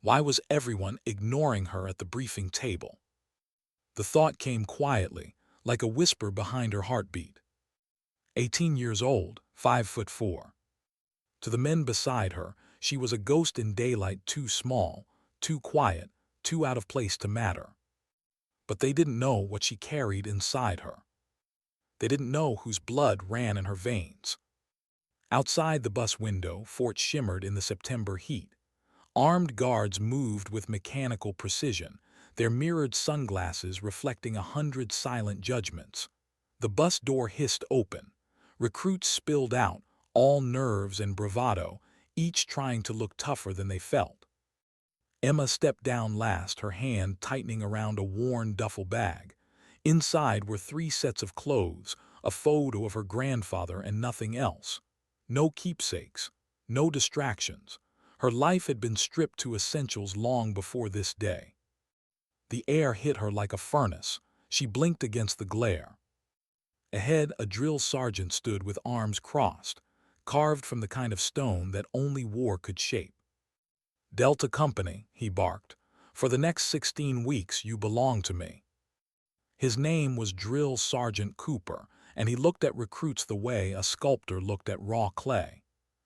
Why was everyone ignoring her at the briefing table? The thought came quietly, like a whisper behind her heartbeat. 18 years old, 5'4". To the men beside her, she was a ghost in daylight, too small, too quiet, too out of place to matter. But they didn't know what she carried inside her. They didn't know whose blood ran in her veins. Outside the bus window, Fort shimmered in the September heat. Armed guards moved with mechanical precision, their mirrored sunglasses reflecting 100 silent judgments. The bus door hissed open. Recruits spilled out, all nerves and bravado, each trying to look tougher than they felt. Emma stepped down last, her hand tightening around a worn duffel bag. Inside were 3 sets of clothes, a photo of her grandfather and nothing else. No keepsakes, no distractions. Her life had been stripped to essentials long before this day. The air hit her like a furnace. She blinked against the glare. Ahead, a drill sergeant stood with arms crossed, carved from the kind of stone that only war could shape. "Delta Company," he barked. "For the next 16 weeks you belong to me." His name was Drill Sergeant Cooper, and he looked at recruits the way a sculptor looked at raw clay.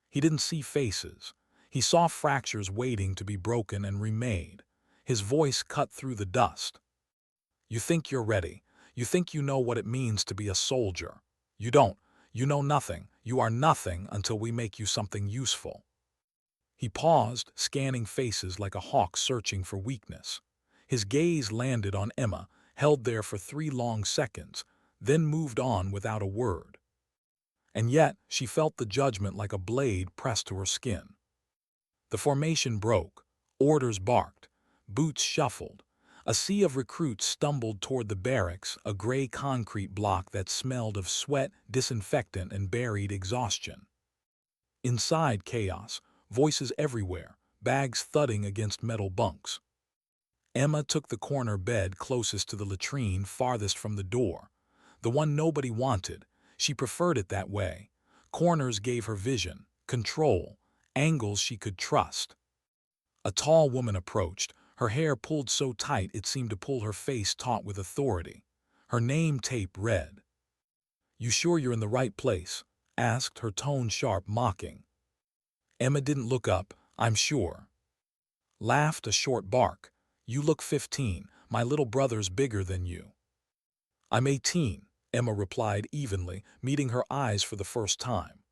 He didn't see faces. He saw fractures waiting to be broken and remade. His voice cut through the dust. "You think you're ready. You think you know what it means to be a soldier. You don't. You know nothing. You are nothing until we make you something useful." He paused, scanning faces like a hawk searching for weakness. His gaze landed on Emma, held there for 3 long seconds, then moved on without a word. And yet, she felt the judgment like a blade pressed to her skin. The formation broke. Orders barked. Boots shuffled. A sea of recruits stumbled toward the barracks, a gray concrete block that smelled of sweat, disinfectant, and buried exhaustion. Inside, chaos, voices everywhere, bags thudding against metal bunks. Emma took the corner bed closest to the latrine, farthest from the door. The one nobody wanted. She preferred it that way. Corners gave her vision, control, angles she could trust. A tall woman approached, her hair pulled so tight it seemed to pull her face taut with authority. Her name tape read. "You sure you're in the right place?" asked, her tone sharp, mocking. Emma didn't look up. "I'm sure." Laughed, a short bark. "You look 15. My little brother's bigger than you." "I'm 18, Emma replied evenly, meeting her eyes for the first time.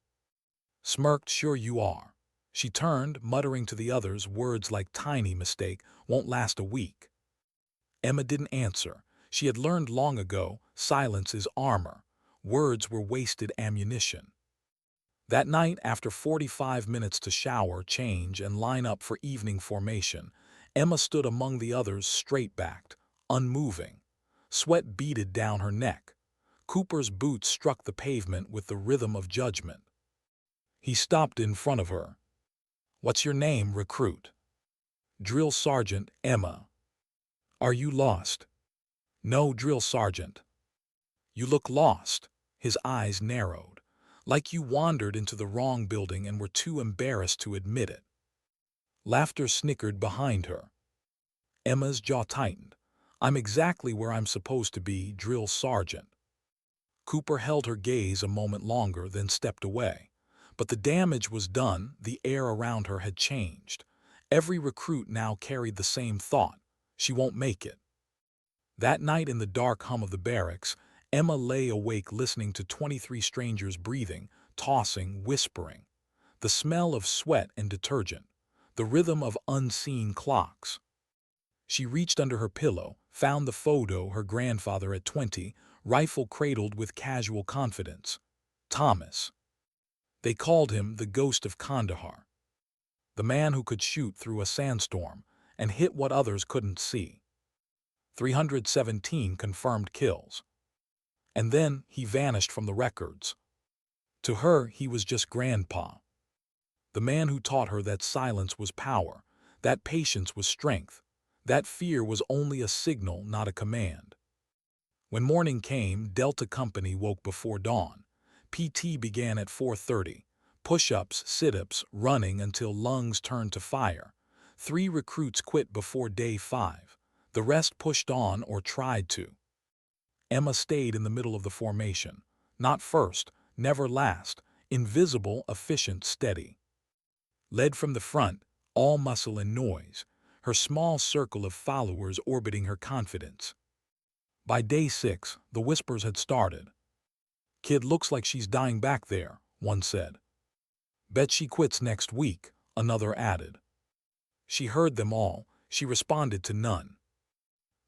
Smirked. "Sure you are." She turned, muttering to the others words like "tiny mistake, won't last a week." Emma didn't answer. She had learned long ago, silence is armor. Words were wasted ammunition. That night, after 45 minutes to shower, change, and line up for evening formation, Emma stood among the others, straight-backed, unmoving. Sweat beaded down her neck. Cooper's boots struck the pavement with the rhythm of judgment. He stopped in front of her. "What's your name, recruit?" "Drill Sergeant, Emma." "Are you lost?" "No, Drill Sergeant." "You look lost." His eyes narrowed. "Like you wandered into the wrong building and were too embarrassed to admit it." Laughter snickered behind her. Emma's jaw tightened. "I'm exactly where I'm supposed to be, Drill Sergeant." Cooper held her gaze a moment longer, then stepped away. But the damage was done. The air around her had changed. Every recruit now carried the same thought: she won't make it. That night, in the dark hum of the barracks, Emma lay awake listening to 23 strangers breathing, tossing, whispering. The smell of sweat and detergent. The rhythm of unseen clocks. She reached under her pillow, found the photo, her grandfather at 20, rifle cradled with casual confidence. Thomas. They called him the Ghost of Kandahar. The man who could shoot through a sandstorm and hit what others couldn't see. 317 confirmed kills. And then he vanished from the records. To her, he was just Grandpa. The man who taught her that silence was power, that patience was strength, that fear was only a signal, not a command. When morning came, Delta Company woke before dawn. PT began at 4:30. Push-ups, sit-ups, running until lungs turned to fire. 3 recruits quit before day 5. The rest pushed on or tried to. Emma stayed in the middle of the formation. Not first, never last, invisible, efficient, steady. Led from the front, all muscle and noise, her small circle of followers orbiting her confidence. By day 6, the whispers had started. "Kid looks like she's dying back there," one said. "Bet she quits next week," another added. She heard them all. She responded to none.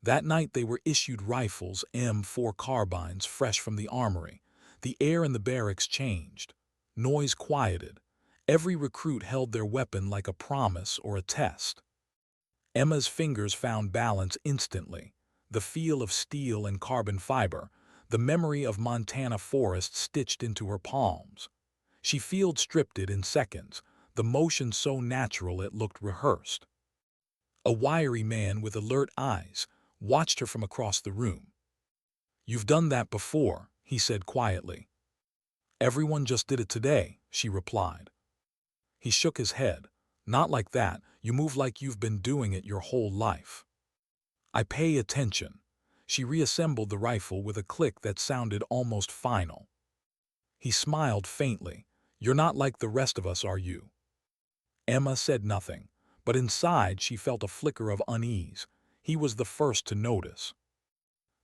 That night they were issued rifles, M4 carbines, fresh from the armory. The air in the barracks changed. Noise quieted. Every recruit held their weapon like a promise or a test. Emma's fingers found balance instantly. The feel of steel and carbon fiber, the memory of Montana forest stitched into her palms. She field stripped it in seconds, the motion so natural it looked rehearsed. A wiry man with alert eyes watched her from across the room. "You've done that before," he said quietly. "Everyone just did it today," she replied. He shook his head. "Not like that. You move like you've been doing it your whole life." "I pay attention." She reassembled the rifle with a click that sounded almost final. He smiled faintly. "You're not like the rest of us, are you?" Emma said nothing, but inside she felt a flicker of unease. He was the first to notice.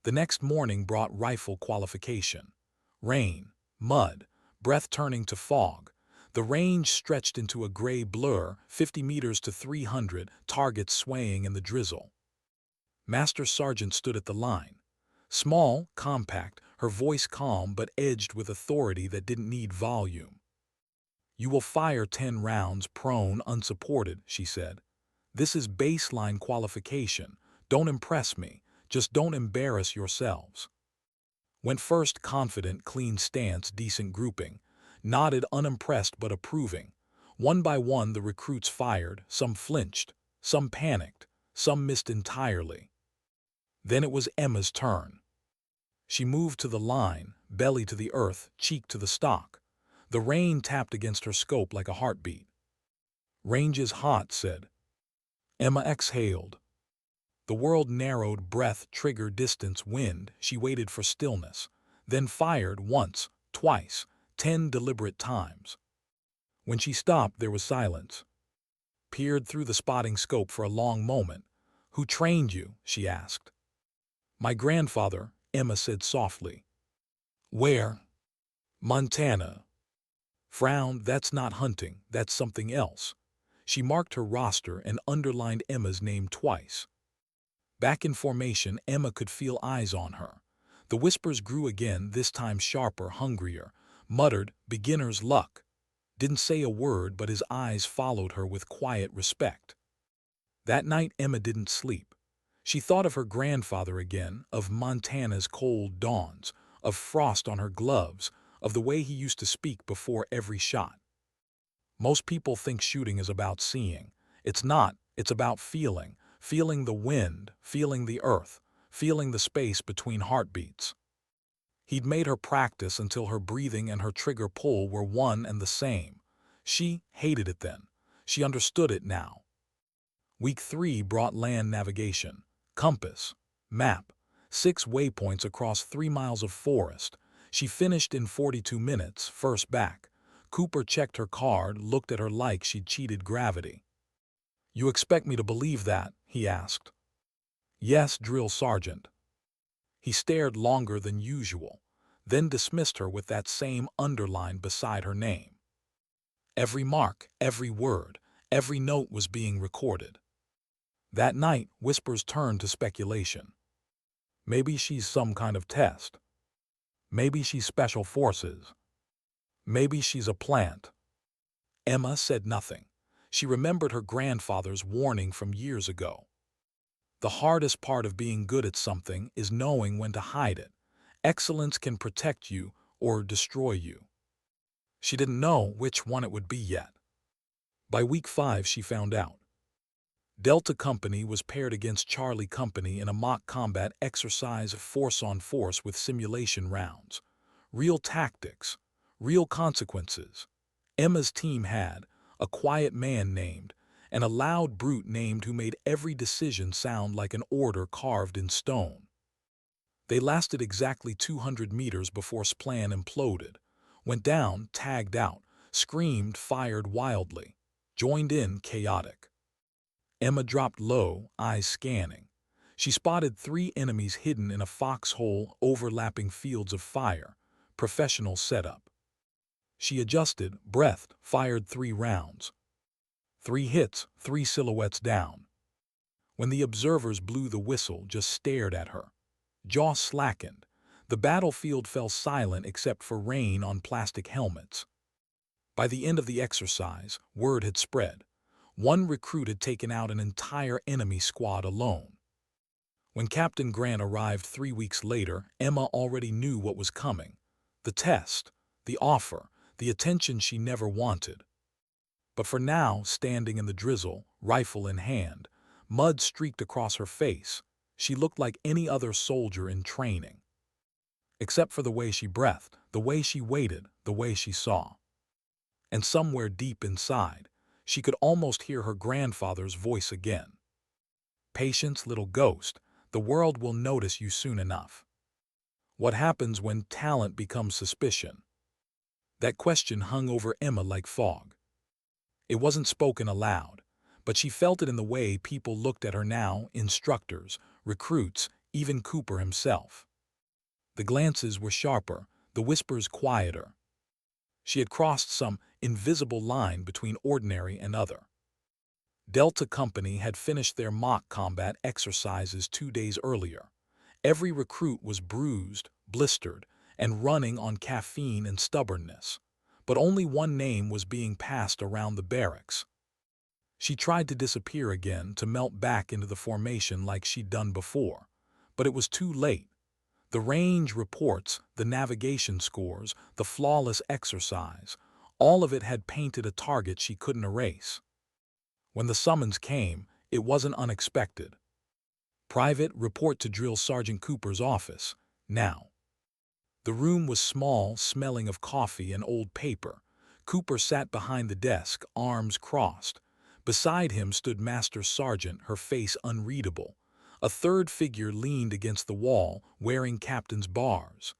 The next morning brought rifle qualification. Rain, mud, breath turning to fog. The range stretched into a gray blur, 50 meters to 300, targets swaying in the drizzle. Master Sergeant stood at the line. Small, compact, her voice calm but edged with authority that didn't need volume. "You will fire 10 rounds prone, unsupported," she said. "This is baseline qualification. Don't impress me. Just don't embarrass yourselves." Went first, confident, clean stance, decent grouping. Nodded, unimpressed but approving. One by one the recruits fired, some flinched, some panicked, some missed entirely. Then it was Emma's turn. She moved to the line, belly to the earth, cheek to the stock. The rain tapped against her scope like a heartbeat. "Range is hot," said. Emma exhaled. The world narrowed, breath, trigger, distance, wind. She waited for stillness, then fired once, twice, 10 deliberate times. When she stopped, there was silence. Peered through the spotting scope for a long moment. "Who trained you?" she asked. "My grandfather," Emma said softly. "Where?" "Montana." Frowned. "That's not hunting, that's something else." She marked her roster and underlined Emma's name twice. Back in formation, Emma could feel eyes on her. The whispers grew again, this time sharper, hungrier. Muttered, "Beginner's luck." Didn't say a word, but his eyes followed her with quiet respect. That night Emma didn't sleep. She thought of her grandfather again, of Montana's cold dawns, of frost on her gloves, of the way he used to speak before every shot. Most people think shooting is about seeing. It's not. It's about feeling. Feeling the wind, feeling the earth, feeling the space between heartbeats. He'd made her practice until her breathing and her trigger pull were one and the same. She hated it then. She understood it now. Week 3 brought land navigation, compass, map, 6 waypoints across 3 miles of forest. She finished in 42 minutes, first back. Cooper checked her card, looked at her like she'd cheated gravity. "You expect me to believe that?" he asked. "Yes, drill sergeant." He stared longer than usual, then dismissed her with that same underline beside her name. Every mark, every word, every note was being recorded. That night, whispers turned to speculation. Maybe she's some kind of test. Maybe she's special forces. Maybe she's a plant. Emma said nothing. She remembered her grandfather's warning from years ago. The hardest part of being good at something is knowing when to hide it. Excellence can protect you or destroy you. She didn't know which one it would be yet. By week 5 she found out. Delta Company was paired against Charlie Company in a mock combat exercise, force on force with simulation rounds. Real tactics, real consequences. Emma's team had a quiet man named, and a loud brute named who made every decision sound like an order carved in stone. They lasted exactly 200 meters before Splan imploded, went down, tagged out, screamed, fired wildly, joined in chaotic. Emma dropped low, eyes scanning. She spotted 3 enemies hidden in a foxhole overlapping fields of fire, professional setup. She adjusted, breathed, fired 3 rounds. 3 hits, 3 silhouettes down. When the observers blew the whistle, just stared at her. Jaw slackened. The battlefield fell silent except for rain on plastic helmets. By the end of the exercise, word had spread. 1 recruit had taken out an entire enemy squad alone. When Captain Grant arrived 3 weeks later, Emma already knew what was coming. The test, the offer, the attention she never wanted. But for now, standing in the drizzle, rifle in hand, mud streaked across her face, she looked like any other soldier in training. Except for the way she breathed, the way she waited, the way she saw. And somewhere deep inside, she could almost hear her grandfather's voice again. Patience, little ghost, the world will notice you soon enough. What happens when talent becomes suspicion? That question hung over Emma like fog. It wasn't spoken aloud, but she felt it in the way people looked at her now, instructors, recruits, even Cooper himself. The glances were sharper, the whispers quieter. She had crossed some invisible line between ordinary and other. Delta Company had finished their mock combat exercises 2 days earlier. Every recruit was bruised, blistered, and running on caffeine and stubbornness. But only one name was being passed around the barracks. She tried to disappear again, to melt back into the formation like she'd done before. But it was too late. The range reports, the navigation scores, the flawless exercise, all of it had painted a target she couldn't erase. When the summons came, it wasn't unexpected. Private, report to Drill Sergeant Cooper's office, now. The room was small, smelling of coffee and old paper. Cooper sat behind the desk, arms crossed. Beside him stood Master Sergeant, her face unreadable. A third figure leaned against the wall, wearing captain's bars.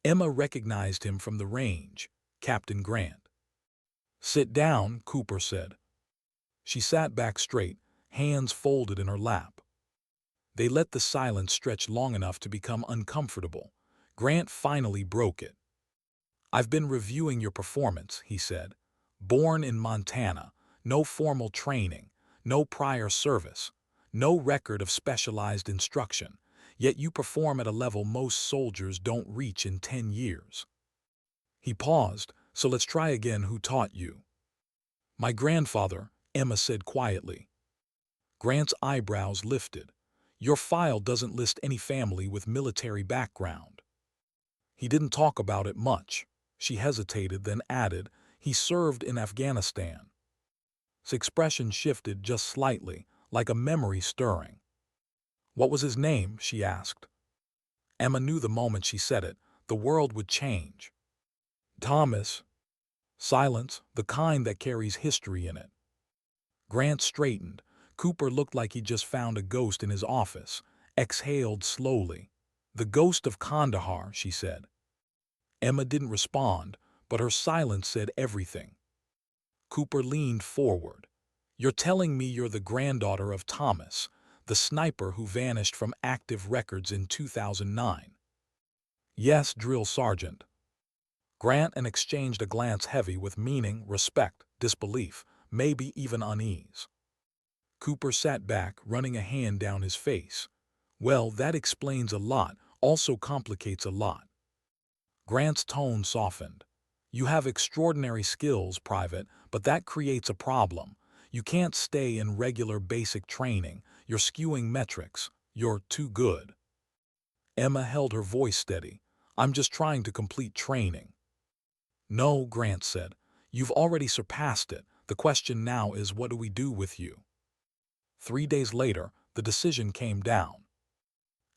Emma recognized him from the range, Captain Grant. "Sit down," Cooper said. She sat back straight, hands folded in her lap. They let the silence stretch long enough to become uncomfortable. Grant finally broke it. "I've been reviewing your performance," he said. "Born in Montana, no formal training, no prior service, no record of specialized instruction, yet you perform at a level most soldiers don't reach in 10 years. He paused, "So let's try again. Who taught you?" "My grandfather," Emma said quietly. Grant's eyebrows lifted. "Your file doesn't list any family with military background." He didn't talk about it much. She hesitated, then added, "He served in Afghanistan." His expression shifted just slightly, like a memory stirring. "What was his name?" she asked. Emma knew the moment she said it, the world would change. "Thomas." Silence, the kind that carries history in it. Grant straightened. Cooper looked like he'd just found a ghost in his office, exhaled slowly. "The ghost of Kandahar," she said. Emma didn't respond, but her silence said everything. Cooper leaned forward. "You're telling me you're the granddaughter of Thomas, the sniper who vanished from active records in 2009. "Yes, Drill Sergeant." Grant and exchanged a glance heavy with meaning, respect, disbelief, maybe even unease. Cooper sat back, running a hand down his face. "Well, that explains a lot, also complicates a lot." Grant's tone softened. "You have extraordinary skills, Private, but that creates a problem. You can't stay in regular basic training. You're skewing metrics. You're too good." Emma held her voice steady. "I'm just trying to complete training." "No," Grant said. "You've already surpassed it. The question now is, what do we do with you?" 3 days later, the decision came down.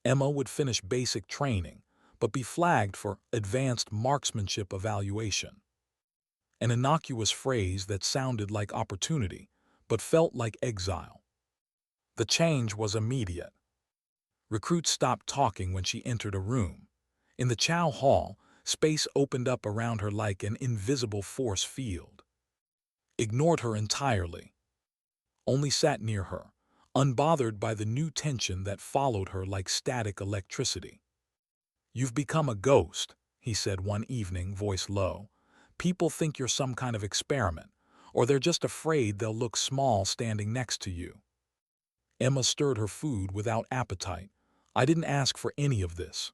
Emma would finish basic training, but be flagged for advanced marksmanship evaluation. An innocuous phrase that sounded like opportunity, but felt like exile. The change was immediate. Recruits stopped talking when she entered a room. In the chow hall, space opened up around her like an invisible force field. Ignored her entirely. Only sat near her, unbothered by the new tension that followed her like static electricity. "You've become a ghost," he said one evening, voice low. "People think you're some kind of experiment, or they're just afraid they'll look small standing next to you." Emma stirred her food without appetite. "I didn't ask for any of this."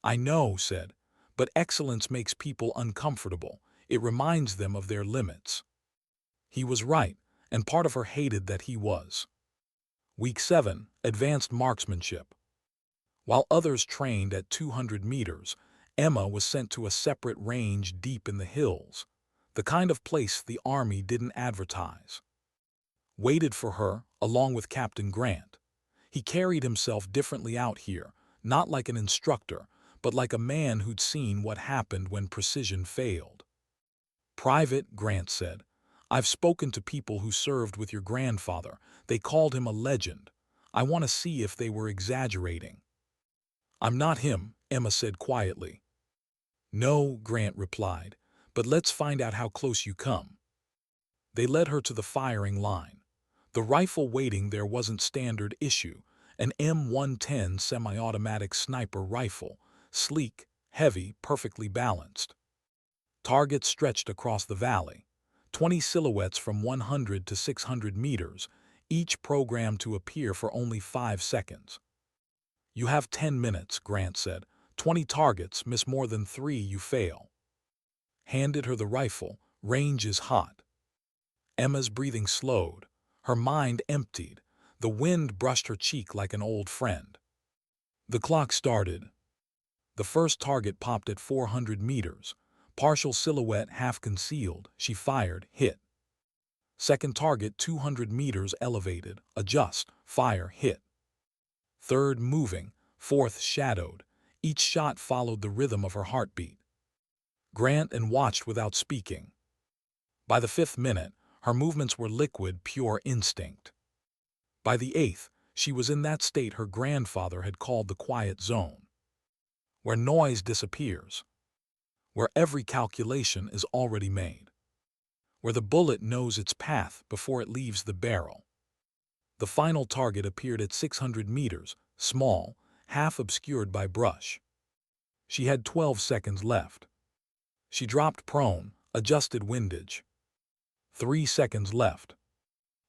"I know," said, "but excellence makes people uncomfortable. It reminds them of their limits." He was right, and part of her hated that he was. Week 7, Advanced Marksmanship. While others trained at 200 meters, Emma was sent to a separate range deep in the hills, the kind of place the Army didn't advertise. Waited for her, along with Captain Grant. He carried himself differently out here, not like an instructor, but like a man who'd seen what happened when precision failed. "Private," Grant said, "I've spoken to people who served with your grandfather. They called him a legend. I want to see if they were exaggerating." "I'm not him," Emma said quietly. "No," Grant replied, "but let's find out how close you come." They led her to the firing line. The rifle waiting there wasn't standard issue, an M110 semi-automatic sniper rifle, sleek, heavy, perfectly balanced. Targets stretched across the valley, 20 silhouettes from 100 to 600 meters, each programmed to appear for only 5 seconds. "You have 10 minutes," Grant said. 20 targets, miss more than 3, you fail." Handed her the rifle. "Range is hot." Emma's breathing slowed. Her mind emptied. The wind brushed her cheek like an old friend. The clock started. The first target popped at 400 meters. Partial silhouette half concealed. She fired, hit. Second target 200 meters elevated. Adjust, fire, hit. Third moving. Fourth shadowed. Each shot followed the rhythm of her heartbeat. Grant and watched without speaking. By the 5th minute, her movements were liquid, pure instinct. By the 8th, she was in that state her grandfather had called the quiet zone, where noise disappears, where every calculation is already made, where the bullet knows its path before it leaves the barrel. The final target appeared at 600 meters, small, half obscured by brush. She had 12 seconds left. She dropped prone, adjusted windage. 3 seconds left.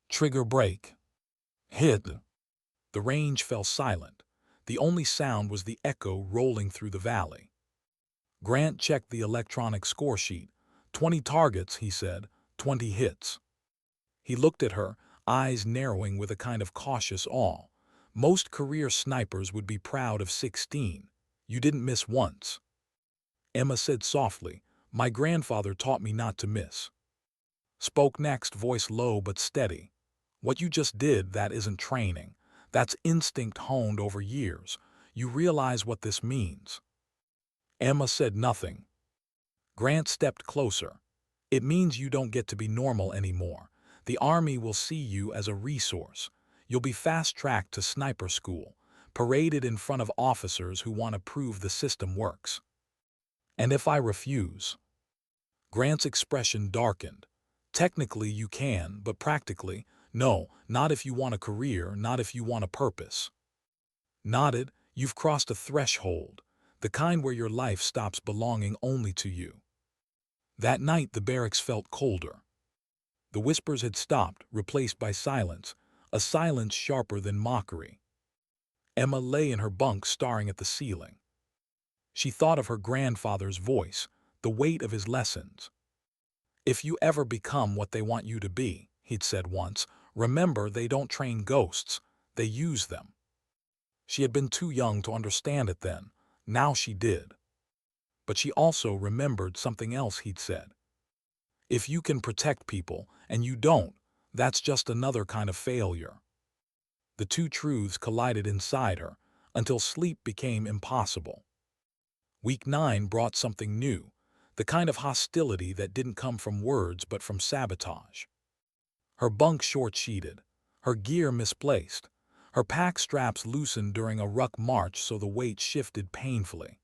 Trigger break. Hit. The range fell silent. The only sound was the echo rolling through the valley. Grant checked the electronic score sheet. 20 targets, he said, 20 hits. He looked at her, eyes narrowing with a kind of cautious awe. Most career snipers would be proud of 16. You didn't miss once. Emma said softly, "My grandfather taught me not to miss." Spoke next, voice low but steady. "What you just did, that isn't training. That's instinct honed over years. You realize what this means?" Emma said nothing. Grant stepped closer. "It means you don't get to be normal anymore. The Army will see you as a resource. You'll be fast-tracked to sniper school, paraded in front of officers who want to prove the system works." "And if I refuse?" Grant's expression darkened. "Technically you can, but practically, no, not if you want a career, not if you want a purpose." Nodded. "You've crossed a threshold, the kind where your life stops belonging only to you." That night the barracks felt colder. The whispers had stopped, replaced by silence, a silence sharper than mockery. Emma lay in her bunk staring at the ceiling. She thought of her grandfather's voice, the weight of his lessons. "If you ever become what they want you to be," he'd said once, "remember they don't train ghosts, they use them." She had been too young to understand it then. Now she did. But she also remembered something else he'd said. "If you can protect people, and you don't, that's just another kind of failure." The two truths collided inside her, until sleep became impossible. Week 9 brought something new, the kind of hostility that didn't come from words but from sabotage. Her bunk short-sheeted, her gear misplaced, her pack straps loosened during a ruck march so the weight shifted painfully.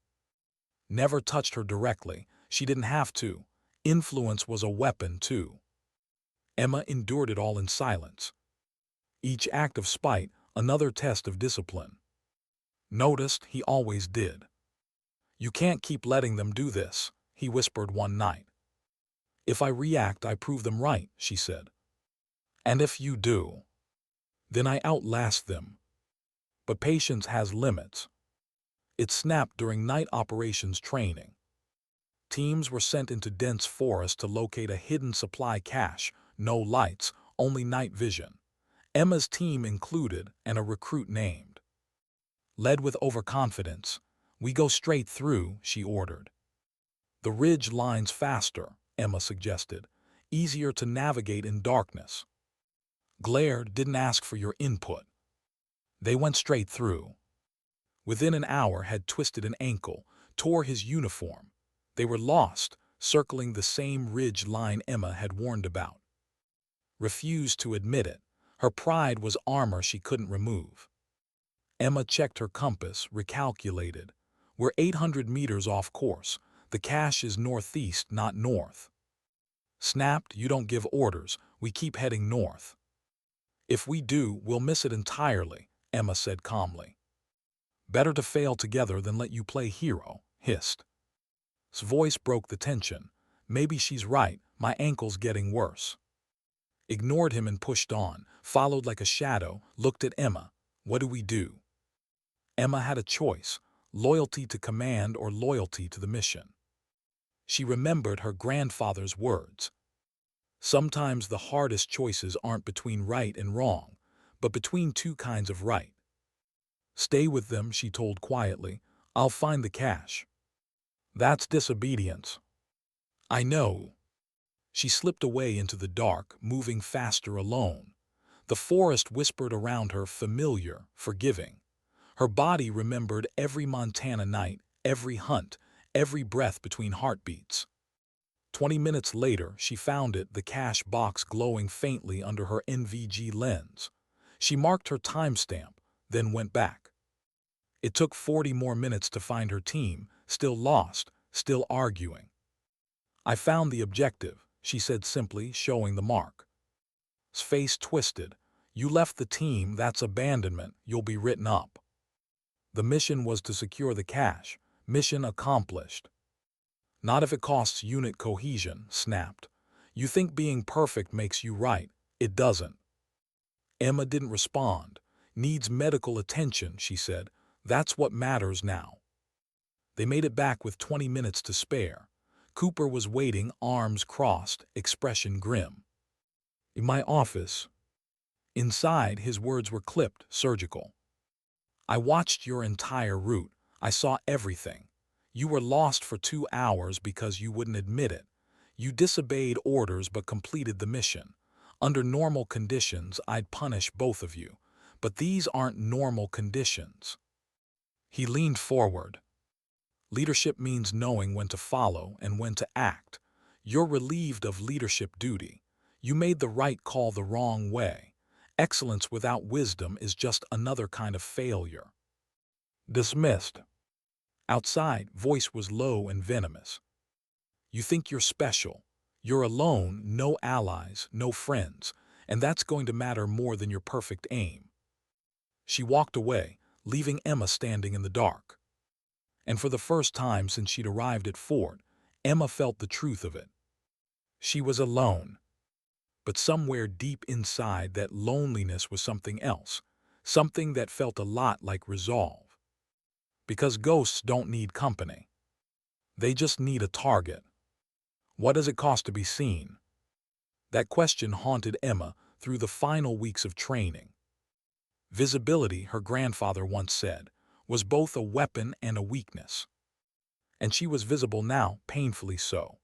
Never touched her directly, she didn't have to. Influence was a weapon, too. Emma endured it all in silence. Each act of spite, another test of discipline. Noticed he always did. "You can't keep letting them do this," he whispered one night. "If I react, I prove them right," she said. "And if you do, then I outlast them." But patience has limits. It snapped during night operations training. Teams were sent into dense forest to locate a hidden supply cache, no lights, only night vision. Emma's team included, and a recruit named. Led with overconfidence, "We go straight through," she ordered. "The ridge lines faster," Emma suggested. "Easier to navigate in darkness." Glare didn't ask for your input. They went straight through. Within an hour had twisted an ankle, tore his uniform. They were lost, circling the same ridge line Emma had warned about. Refused to admit it. Her pride was armor she couldn't remove. Emma checked her compass, recalculated. "We're 800 meters off course. The cache is northeast, not north." Snapped, "You don't give orders. We keep heading north." "If we do, we'll miss it entirely," Emma said calmly. "Better to fail together than let you play hero," hissed. His voice broke the tension. "Maybe she's right. My ankle's getting worse." Ignored him and pushed on, followed like a shadow, looked at Emma. "What do we do?" Emma had a choice, loyalty to command or loyalty to the mission. She remembered her grandfather's words. Sometimes the hardest choices aren't between right and wrong, but between two kinds of right. "Stay with them," she told quietly. "I'll find the cache." "That's disobedience." "I know." She slipped away into the dark, moving faster alone. The forest whispered around her, familiar, forgiving. Her body remembered every Montana night, every hunt, every breath between heartbeats. 20 minutes later, she found it, the cache box glowing faintly under her NVG lens. She marked her timestamp, then went back. It took 40 more minutes to find her team, still lost, still arguing. "I found the objective," she said simply, showing the mark. His face twisted. "You left the team, that's abandonment, you'll be written up." The mission was to secure the cache. Mission accomplished. "Not if it costs unit cohesion," snapped. "You think being perfect makes you right. It doesn't." Emma didn't respond. "Needs medical attention," she said. "That's what matters now." They made it back with 20 minutes to spare. Cooper was waiting, arms crossed, expression grim. "In my office." Inside, his words were clipped, surgical. "I watched your entire route. I saw everything. You were lost for 2 hours because you wouldn't admit it. You disobeyed orders but completed the mission. Under normal conditions, I'd punish both of you. But these aren't normal conditions." He leaned forward. "Leadership means knowing when to follow and when to act. You're relieved of leadership duty. You made the right call the wrong way. Excellence without wisdom is just another kind of failure." Dismissed. Outside, voice was low and venomous. "You think you're special. You're alone, no allies, no friends, and that's going to matter more than your perfect aim." She walked away, leaving Emma standing in the dark. And for the first time since she'd arrived at Fort, Emma felt the truth of it. She was alone. But somewhere deep inside, that loneliness was something else, something that felt a lot like resolve. Because ghosts don't need company. They just need a target. What does it cost to be seen? That question haunted Emma through the final weeks of training. Visibility, her grandfather once said, was both a weapon and a weakness. And she was visible now, painfully so.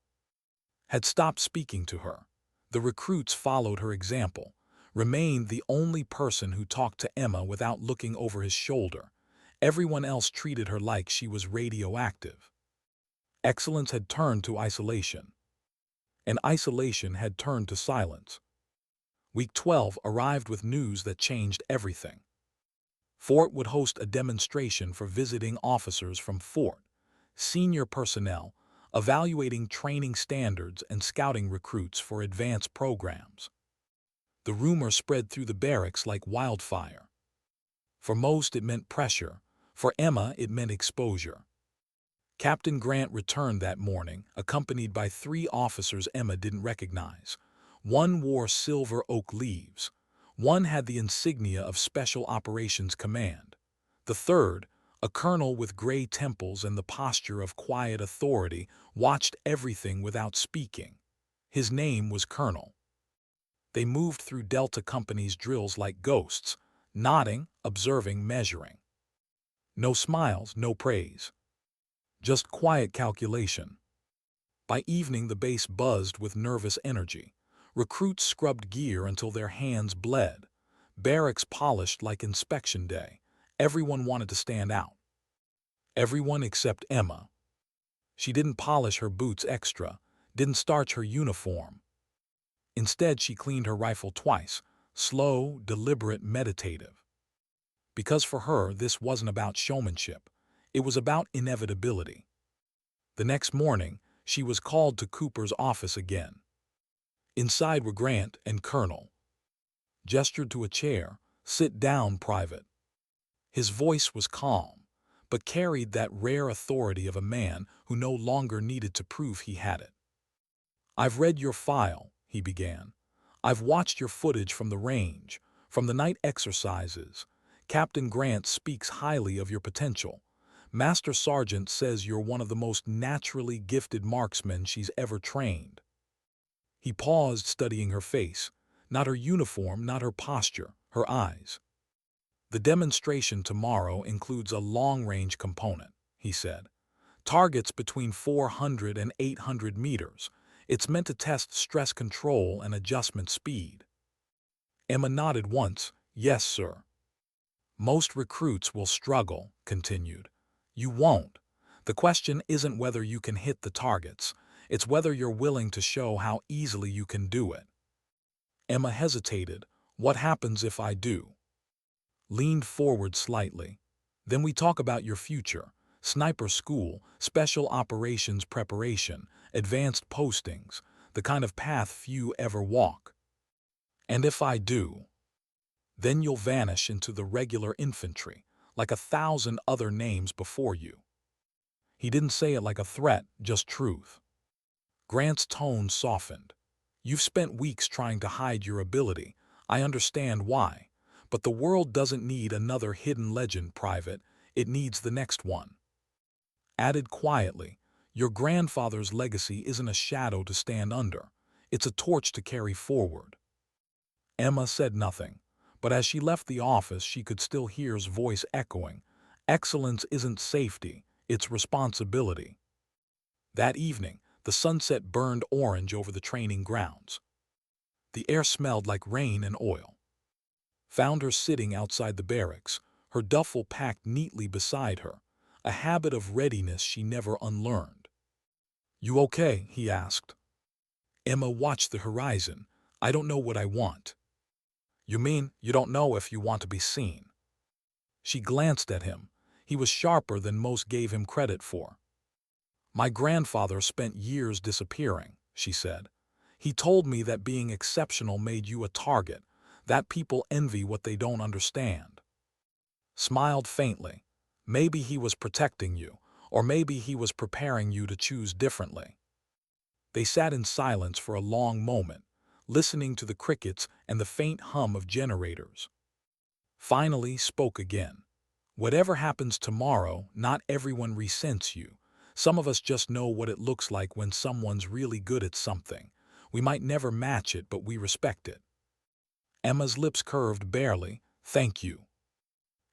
Had stopped speaking to her. The recruits followed her example, remained the only person who talked to Emma without looking over his shoulder. Everyone else treated her like she was radioactive. Excellence had turned to isolation. And isolation had turned to silence. Week 12 arrived with news that changed everything. Fort would host a demonstration for visiting officers from Fort, senior personnel, evaluating training standards and scouting recruits for advanced programs. The rumor spread through the barracks like wildfire. For most, it meant pressure. For Emma, it meant exposure. Captain Grant returned that morning, accompanied by 3 officers Emma didn't recognize. One wore silver oak leaves. One had the insignia of Special Operations Command. The third, a colonel with gray temples and the posture of quiet authority, watched everything without speaking. His name was Colonel. They moved through Delta Company's drills like ghosts, nodding, observing, measuring. No smiles, no praise. Just quiet calculation. By evening, the base buzzed with nervous energy. Recruits scrubbed gear until their hands bled. Barracks polished like inspection day. Everyone wanted to stand out. Everyone except Emma. She didn't polish her boots extra, didn't starch her uniform. Instead, she cleaned her rifle twice, slow, deliberate, meditative. Because for her, this wasn't about showmanship. It was about inevitability. The next morning, she was called to Cooper's office again. Inside were Grant and Colonel. Gestured to a chair. "Sit down, Private." His voice was calm, but carried that rare authority of a man who no longer needed to prove he had it. "I've read your file," he began. "I've watched your footage from the range, from the night exercises. Captain Grant speaks highly of your potential. Master Sergeant says you're one of the most naturally gifted marksmen she's ever trained." He paused, studying her face, not her uniform, not her posture, her eyes. "The demonstration tomorrow includes a long-range component," he said. "Targets between 400 and 800 meters. It's meant to test stress control and adjustment speed." Emma nodded once. "Yes, sir." "Most recruits will struggle," continued. "You won't. The question isn't whether you can hit the targets. It's whether you're willing to show how easily you can do it." Emma hesitated. "What happens if I do?" Leaned forward slightly. "Then we talk about your future. Sniper school, special operations preparation, advanced postings, the kind of path few ever walk." "And if I do?" "Then you'll vanish into the regular infantry, like 1,000 other names before you." He didn't say it like a threat, just truth. Grant's tone softened. "You've spent weeks trying to hide your ability. I understand why. But the world doesn't need another hidden legend, Private. It needs the next one." Added quietly, "Your grandfather's legacy isn't a shadow to stand under. It's a torch to carry forward." Emma said nothing, but as she left the office she could still hear his voice echoing. Excellence isn't safety, it's responsibility. That evening, the sunset burned orange over the training grounds. The air smelled like rain and oil. Found her sitting outside the barracks, her duffel packed neatly beside her, a habit of readiness she never unlearned. "You okay?" he asked. Emma watched the horizon. "I don't know what I want." "You mean you don't know if you want to be seen?" She glanced at him. He was sharper than most gave him credit for. "My grandfather spent years disappearing," she said. "He told me that being exceptional made you a target, that people envy what they don't understand." Smiled faintly. "Maybe he was protecting you, or maybe he was preparing you to choose differently." They sat in silence for a long moment, listening to the crickets and the faint hum of generators. Finally spoke again. "Whatever happens tomorrow, not everyone resents you. Some of us just know what it looks like when someone's really good at something. We might never match it, but we respect it." Emma's lips curved barely. "Thank you."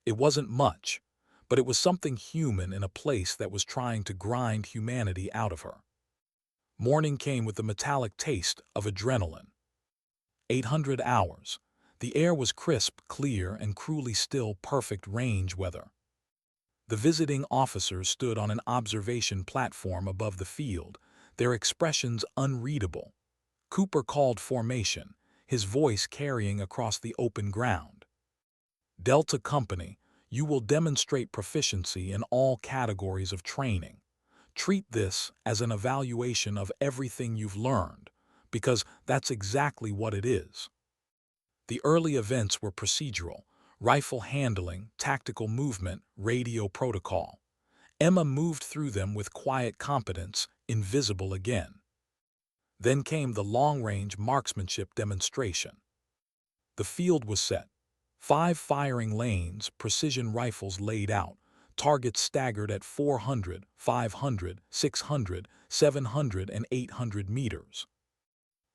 It wasn't much, but it was something human in a place that was trying to grind humanity out of her. Morning came with the metallic taste of adrenaline. 800 hours. The air was crisp, clear, and cruelly still, perfect range weather. The visiting officers stood on an observation platform above the field, their expressions unreadable. Cooper called formation, his voice carrying across the open ground. Delta Company, you will demonstrate proficiency in all categories of training. Treat this as an evaluation of everything you've learned, because that's exactly what it is. The early events were procedural: rifle handling, tactical movement, radio protocol. Emma moved through them with quiet competence, invisible again. Then came the long-range marksmanship demonstration. The field was set. 5 firing lanes, precision rifles laid out, targets staggered at 400, 500, 600, 700, and 800 meters.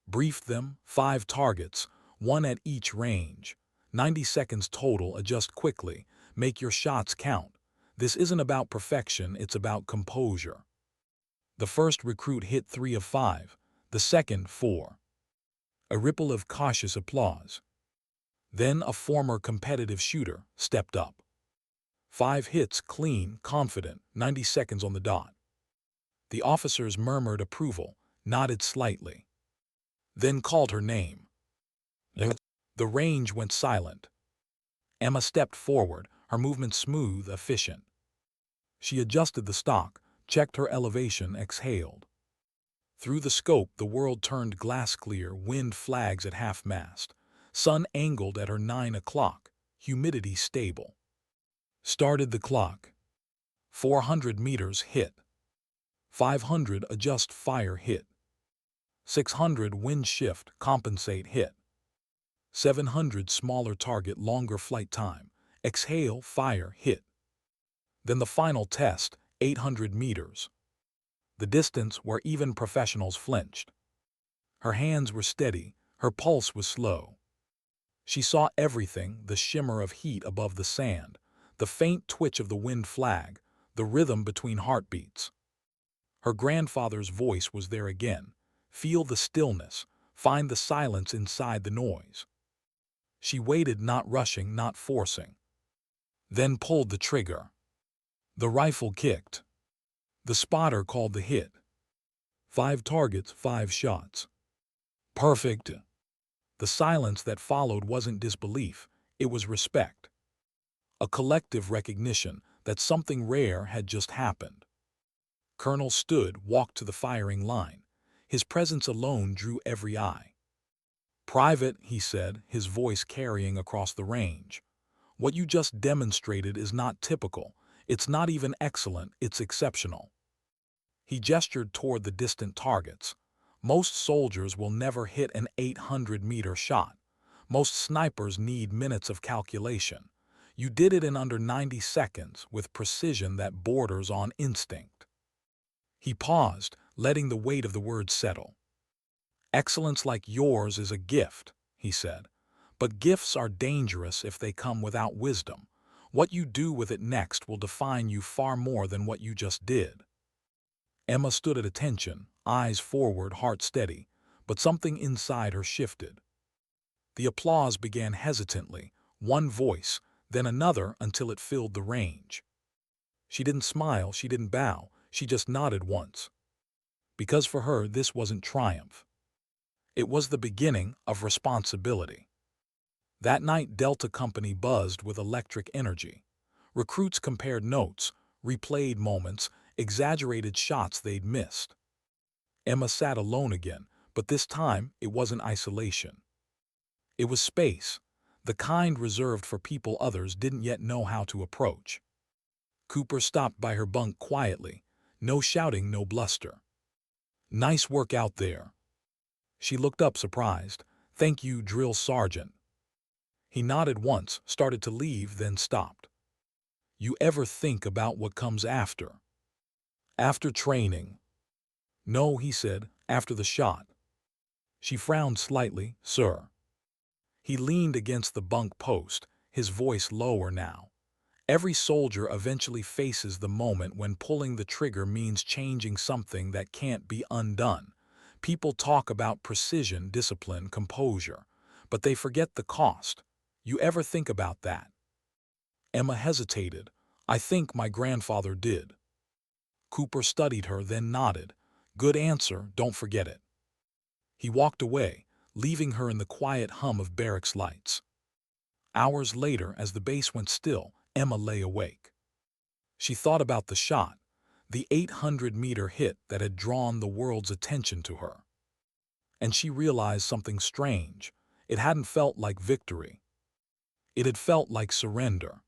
Briefed them: 5 targets, 1 at each range. 90 seconds total, adjust quickly, make your shots count. This isn't about perfection, it's about composure. The first recruit hit 3 of 5, the second 4. A ripple of cautious applause. Then a former competitive shooter stepped up. 5 hits, clean, confident, 90 seconds on the dot. The officers murmured approval, nodded slightly. Then called her name. The range went silent. Emma stepped forward, her movement smooth, efficient. She adjusted the stock, checked her elevation, exhaled. Through the scope, the world turned glass-clear, wind flags at half-mast. Sun angled at her 9 o'clock, humidity stable. Started the clock. 400 meters, hit. 500, adjust, fire, hit. 600, wind shift, compensate, hit. 700, smaller target, longer flight time, exhale, fire, hit. Then the final test, 800 meters. The distance where even professionals flinched. Her hands were steady, her pulse was slow. She saw everything: the shimmer of heat above the sand, the faint twitch of the wind flag, the rhythm between heartbeats. Her grandfather's voice was there again: feel the stillness, find the silence inside the noise. She waited, not rushing, not forcing. Then pulled the trigger. The rifle kicked. The spotter called the hit. 5 targets, 5 shots. Perfect. The silence that followed wasn't disbelief, it was respect. A collective recognition that something rare had just happened. Colonel stood, walked to the firing line. His presence alone drew every eye. "Private," he said, his voice carrying across the range. "What you just demonstrated is not typical. It's not even excellent, it's exceptional." He gestured toward the distant targets. Most soldiers will never hit an 800-meter shot. Most snipers need minutes of calculation. You did it in under 90 seconds with precision that borders on instinct. He paused, letting the weight of the words settle. "Excellence like yours is a gift," he said. "But gifts are dangerous if they come without wisdom. What you do with it next will define you far more than what you just did." Emma stood at attention, eyes forward, heart steady, but something inside her shifted. The applause began hesitantly, one voice, then another, until it filled the range. She didn't smile, she didn't bow, she just nodded once. Because for her, this wasn't triumph. It was the beginning of responsibility. That night, Delta Company buzzed with electric energy. Recruits compared notes, replayed moments, exaggerated shots they'd missed. Emma sat alone again, but this time it wasn't isolation. It was space, the kind reserved for people others didn't yet know how to approach. Cooper stopped by her bunk quietly, no shouting, no bluster. "Nice work out there." She looked up surprised. "Thank you, drill sergeant." He nodded once, started to leave, then stopped. "You ever think about what comes after?" "After training?" "No," he said, "after the shot." She frowned slightly. "Sir." He leaned against the bunk post, his voice lower now. "Every soldier eventually faces the moment when pulling the trigger means changing something that can't be undone. People talk about precision, discipline, composure, but they forget the cost. You ever think about that?" Emma hesitated. "I think my grandfather did." Cooper studied her, then nodded. "Good answer, don't forget it." He walked away, leaving her in the quiet hum of barracks lights. Hours later, as the base went still, Emma lay awake. She thought about the shot, the 800-meter hit that had drawn the world's attention to her. And she realized something strange. It hadn't felt like victory. It had felt like surrender.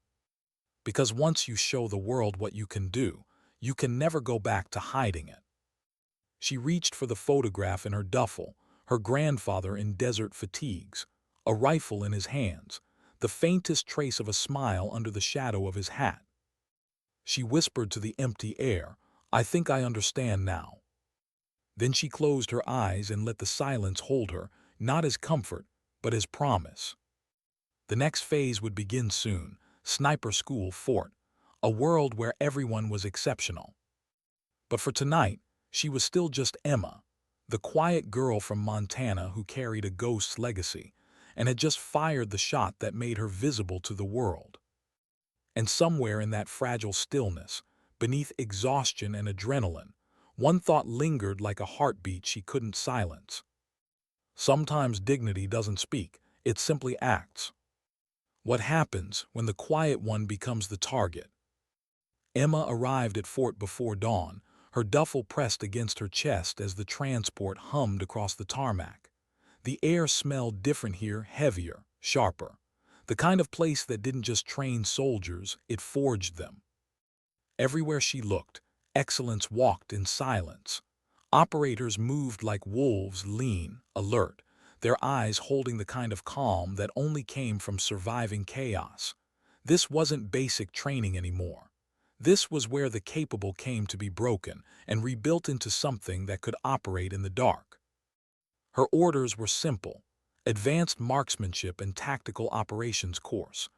Because once you show the world what you can do, you can never go back to hiding it. She reached for the photograph in her duffel, her grandfather in desert fatigues, a rifle in his hands, the faintest trace of a smile under the shadow of his hat. She whispered to the empty air, "I think I understand now." Then she closed her eyes and let the silence hold her, not as comfort, but as promise. The next phase would begin soon, sniper school Fort, a world where everyone was exceptional. But for tonight, she was still just Emma, the quiet girl from Montana who carried a ghost's legacy and had just fired the shot that made her visible to the world. And somewhere in that fragile stillness, beneath exhaustion and adrenaline, one thought lingered like a heartbeat she couldn't silence. Sometimes dignity doesn't speak, it simply acts. What happens when the quiet one becomes the target? Emma arrived at Fort before dawn, her duffel pressed against her chest as the transport hummed across the tarmac. The air smelled different here, heavier, sharper. The kind of place that didn't just train soldiers, it forged them. Everywhere she looked, excellence walked in silence. Operators moved like wolves, lean, alert, their eyes holding the kind of calm that only came from surviving chaos. This wasn't basic training anymore. This was where the capable came to be broken and rebuilt into something that could operate in the dark. Her orders were simple: advanced marksmanship and tactical operations course.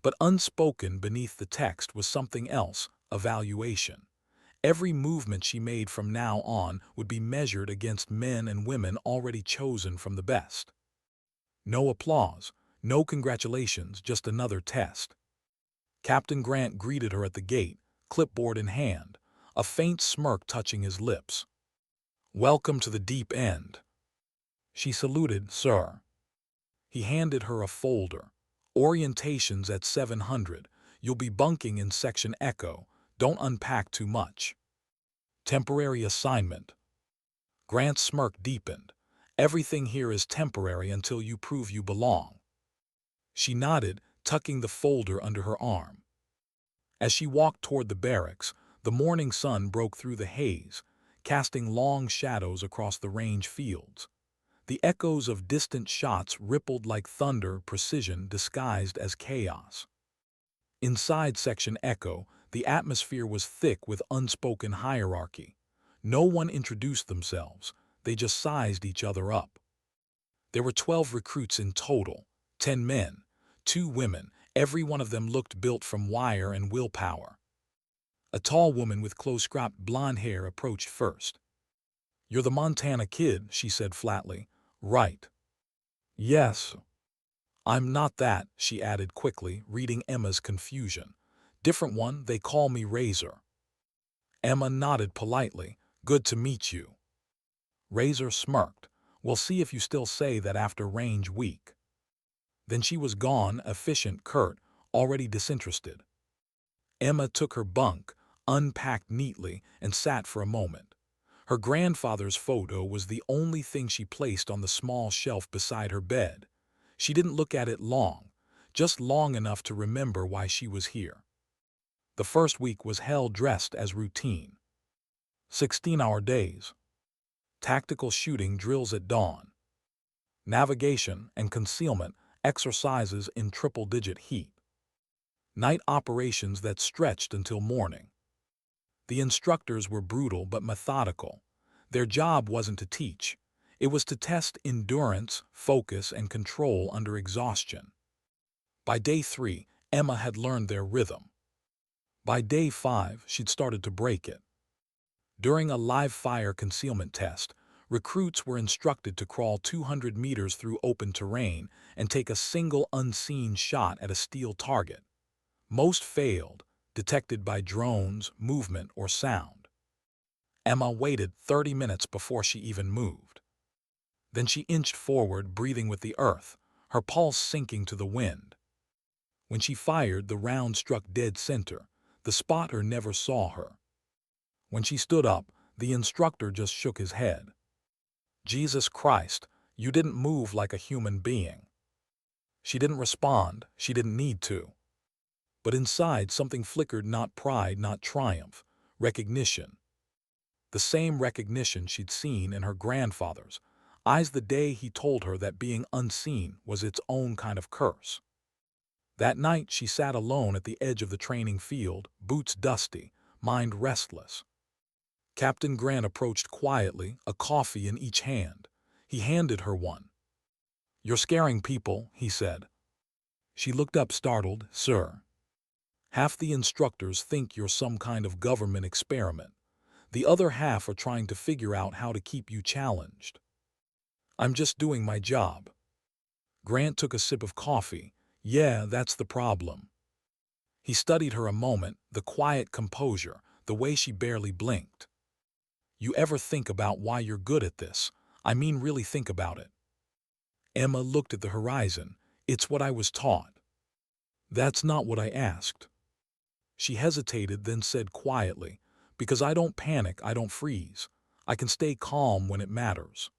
But unspoken beneath the text was something else: evaluation. Every movement she made from now on would be measured against men and women already chosen from the best. No applause, no congratulations, just another test. Captain Grant greeted her at the gate, clipboard in hand, a faint smirk touching his lips. "Welcome to the deep end." She saluted, "Sir." He handed her a folder. "Orientations at 700. You'll be bunking in Section Echo. Don't unpack too much." "Temporary assignment." Grant's smirk deepened. "Everything here is temporary until you prove you belong." She nodded, tucking the folder under her arm. As she walked toward the barracks, the morning sun broke through the haze, casting long shadows across the range fields. The echoes of distant shots rippled like thunder, precision disguised as chaos. Inside Section Echo, the atmosphere was thick with unspoken hierarchy. No one introduced themselves, they just sized each other up. There were 12 recruits in total, 10 men, 2 women. Every one of them looked built from wire and willpower. A tall woman with close-cropped blonde hair approached first. "You're the Montana kid," she said flatly. "Right." "Yes." "I'm not that," she added quickly, reading Emma's confusion. "Different one, they call me Razor." Emma nodded politely. "Good to meet you." Razor smirked. "We'll see if you still say that after range week." Then she was gone, efficient, curt, already disinterested. Emma took her bunk, unpacked neatly, and sat for a moment. Her grandfather's photo was the only thing she placed on the small shelf beside her bed. She didn't look at it long, just long enough to remember why she was here. The first week was hell dressed as routine. 16-hour days. Tactical shooting drills at dawn. Navigation and concealment exercises in triple-digit heat. Night operations that stretched until morning. The instructors were brutal but methodical. Their job wasn't to teach. It was to test endurance, focus, and control under exhaustion. By day 3, Emma had learned their rhythm. By day 5, she'd started to break it. During a live-fire concealment test, recruits were instructed to crawl 200 meters through open terrain and take a single unseen shot at a steel target. Most failed, detected by drones, movement, or sound. Emma waited 30 minutes before she even moved. Then she inched forward, breathing with the earth, her pulse sinking to the wind. When she fired, the round struck dead center. The spotter never saw her. When she stood up, the instructor just shook his head. Jesus Christ, you didn't move like a human being. She didn't respond. She didn't need to. But inside, something flickered, not pride, not triumph, recognition. The same recognition she'd seen in her grandfather's eyes the day he told her that being unseen was its own kind of curse. That night she sat alone at the edge of the training field, boots dusty, mind restless. Captain Grant approached quietly, a coffee in each hand. He handed her one. "You're scaring people," he said. She looked up startled. "Sir, half the instructors think you're some kind of government experiment. The other half are trying to figure out how to keep you challenged." "I'm just doing my job." Grant took a sip of coffee. "Yeah, that's the problem." He studied her a moment, the quiet composure, the way she barely blinked. "You ever think about why you're good at this? I mean, really think about it." Emma looked at the horizon. "It's what I was taught." "That's not what I asked." She hesitated, then said quietly, "Because I don't panic, I don't freeze. I can stay calm when it matters."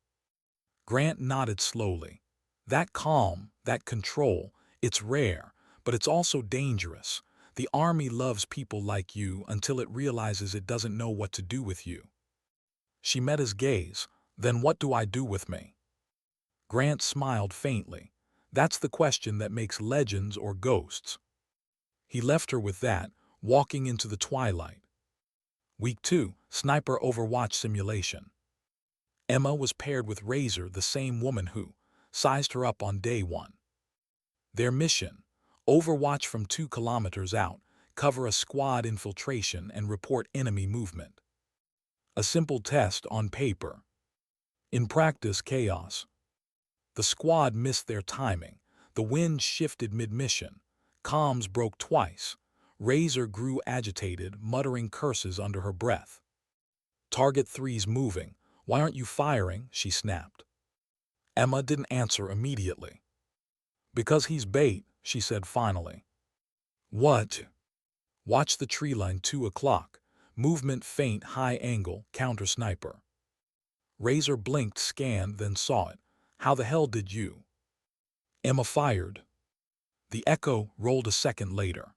Grant nodded slowly. "That calm, that control, it's rare, but it's also dangerous. The Army loves people like you until it realizes it doesn't know what to do with you." She met his gaze. "Then what do I do with me?" Grant smiled faintly. "That's the question that makes legends or ghosts." He left her with that, walking into the twilight. Week 2, Sniper Overwatch Simulation. Emma was paired with Razor, the same woman who sized her up on day 1. Their mission: overwatch from 2 kilometers out, cover a squad infiltration, and report enemy movement. A simple test on paper. In practice, chaos. The squad missed their timing. The wind shifted mid-mission. Comms broke twice. Razor grew agitated, muttering curses under her breath. "Target 3's moving. Why aren't you firing?" she snapped. Emma didn't answer immediately. "Because he's bait," she said finally. "What?" "Watch the tree line, 2 o'clock. Movement faint, high angle, counter sniper." Razor blinked, scanned, then saw it. "How the hell did you?" Emma fired. The echo rolled a second later.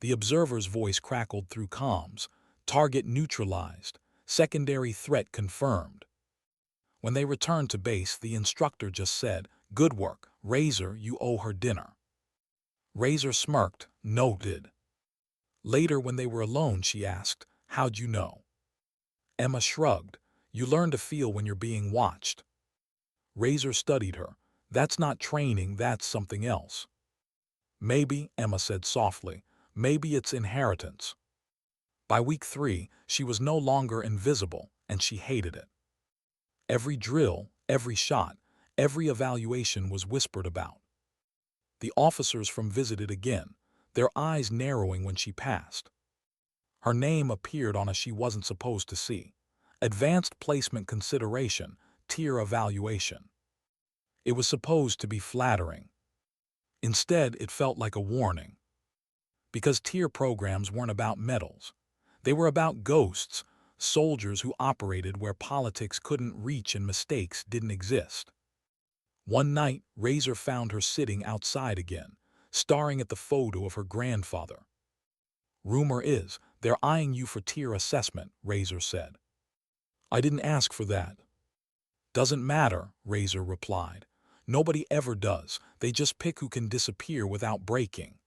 The observer's voice crackled through comms. "Target neutralized. Secondary threat confirmed." When they returned to base, the instructor just said, "Good work, Razor, you owe her dinner." Razor smirked, "Noted." Later, when they were alone, she asked, "How'd you know?" Emma shrugged. "You learn to feel when you're being watched." Razor studied her. "That's not training, that's something else." "Maybe," Emma said softly, "maybe it's inheritance." By week 3, she was no longer invisible, and she hated it. Every drill, every shot, every evaluation was whispered about. The officers from visited again, their eyes narrowing when she passed. Her name appeared on a she wasn't supposed to see. Advanced placement consideration, tier evaluation. It was supposed to be flattering. Instead, it felt like a warning. Because tier programs weren't about medals. They were about ghosts, soldiers who operated where politics couldn't reach and mistakes didn't exist. One night, Razor found her sitting outside again, staring at the photo of her grandfather. "Rumor is, they're eyeing you for tier assessment," Razor said. "I didn't ask for that." "Doesn't matter," Razor replied. "Nobody ever does. They just pick who can disappear without breaking."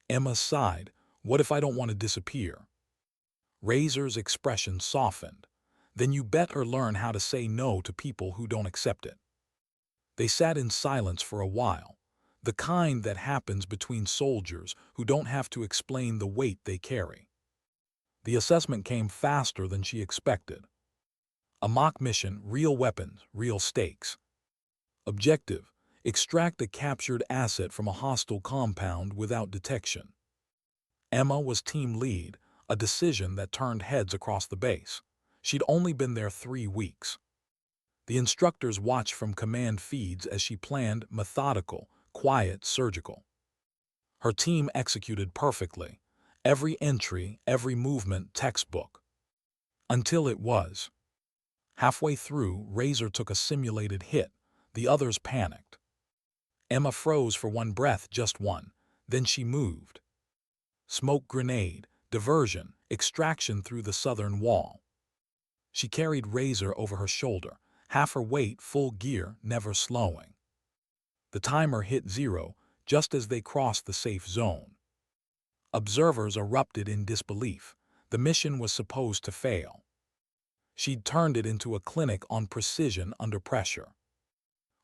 Emma sighed. "What if I don't want to disappear?" Razor's expression softened. "Then you better learn how to say no to people who don't accept it." They sat in silence for a while, the kind that happens between soldiers who don't have to explain the weight they carry. The assessment came faster than she expected. A mock mission, real weapons, real stakes. Objective: extract a captured asset from a hostile compound without detection. Emma was team lead, a decision that turned heads across the base. She'd only been there 3 weeks. The instructors watched from command feeds as she planned, methodical, quiet, surgical. Her team executed perfectly. Every entry, every movement, textbook. Until it was. Halfway through, Razor took a simulated hit. The others panicked. Emma froze for one breath, just one. Then she moved. Smoke grenade, diversion, extraction through the southern wall. She carried Razor over her shoulder, half her weight, full gear, never slowing. The timer hit 0 just as they crossed the safe zone. Observers erupted in disbelief. The mission was supposed to fail. She'd turned it into a clinic on precision under pressure.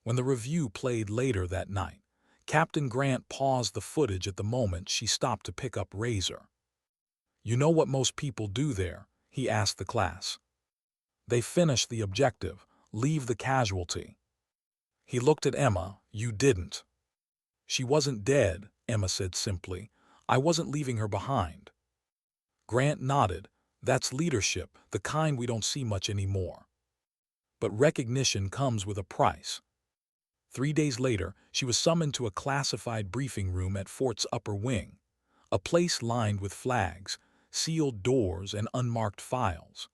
When the review played later that night, Captain Grant paused the footage at the moment she stopped to pick up Razor. "You know what most people do there?" he asked the class. "They finish the objective, leave the casualty." He looked at Emma. "You didn't." "She wasn't dead," Emma said simply. "I wasn't leaving her behind." Grant nodded. "That's leadership, the kind we don't see much anymore. But recognition comes with a price." 3 days later, she was summoned to a classified briefing room at Fort's upper wing, a place lined with flags, sealed doors, and unmarked files.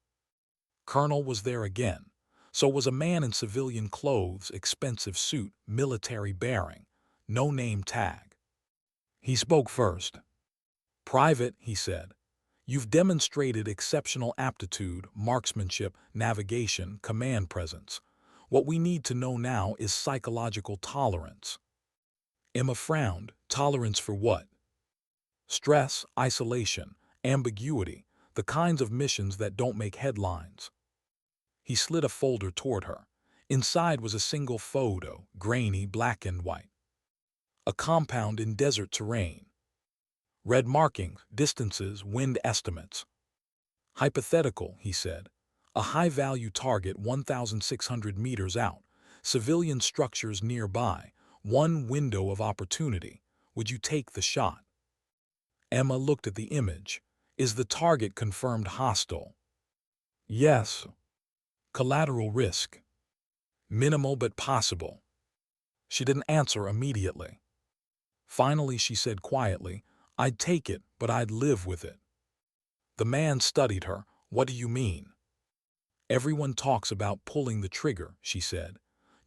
Colonel was there again. So was a man in civilian clothes, expensive suit, military bearing, no name tag. He spoke first. "Private," he said, "you've demonstrated exceptional aptitude, marksmanship, navigation, command presence. What we need to know now is psychological tolerance." Emma frowned. Tolerance for what? Stress, isolation, ambiguity, the kinds of missions that don't make headlines. He slid a folder toward her. Inside was a single photo, grainy, black and white. A compound in desert terrain. Red markings, distances, wind estimates. "Hypothetical," he said. "A high-value target 1,600 meters out. Civilian structures nearby. One window of opportunity. Would you take the shot?" Emma looked at the image. "Is the target confirmed hostile?" "Yes." "Collateral risk?" "Minimal but possible." She didn't answer immediately. Finally she said quietly, "I'd take it, but I'd live with it." The man studied her. "What do you mean?" "Everyone talks about pulling the trigger," she said.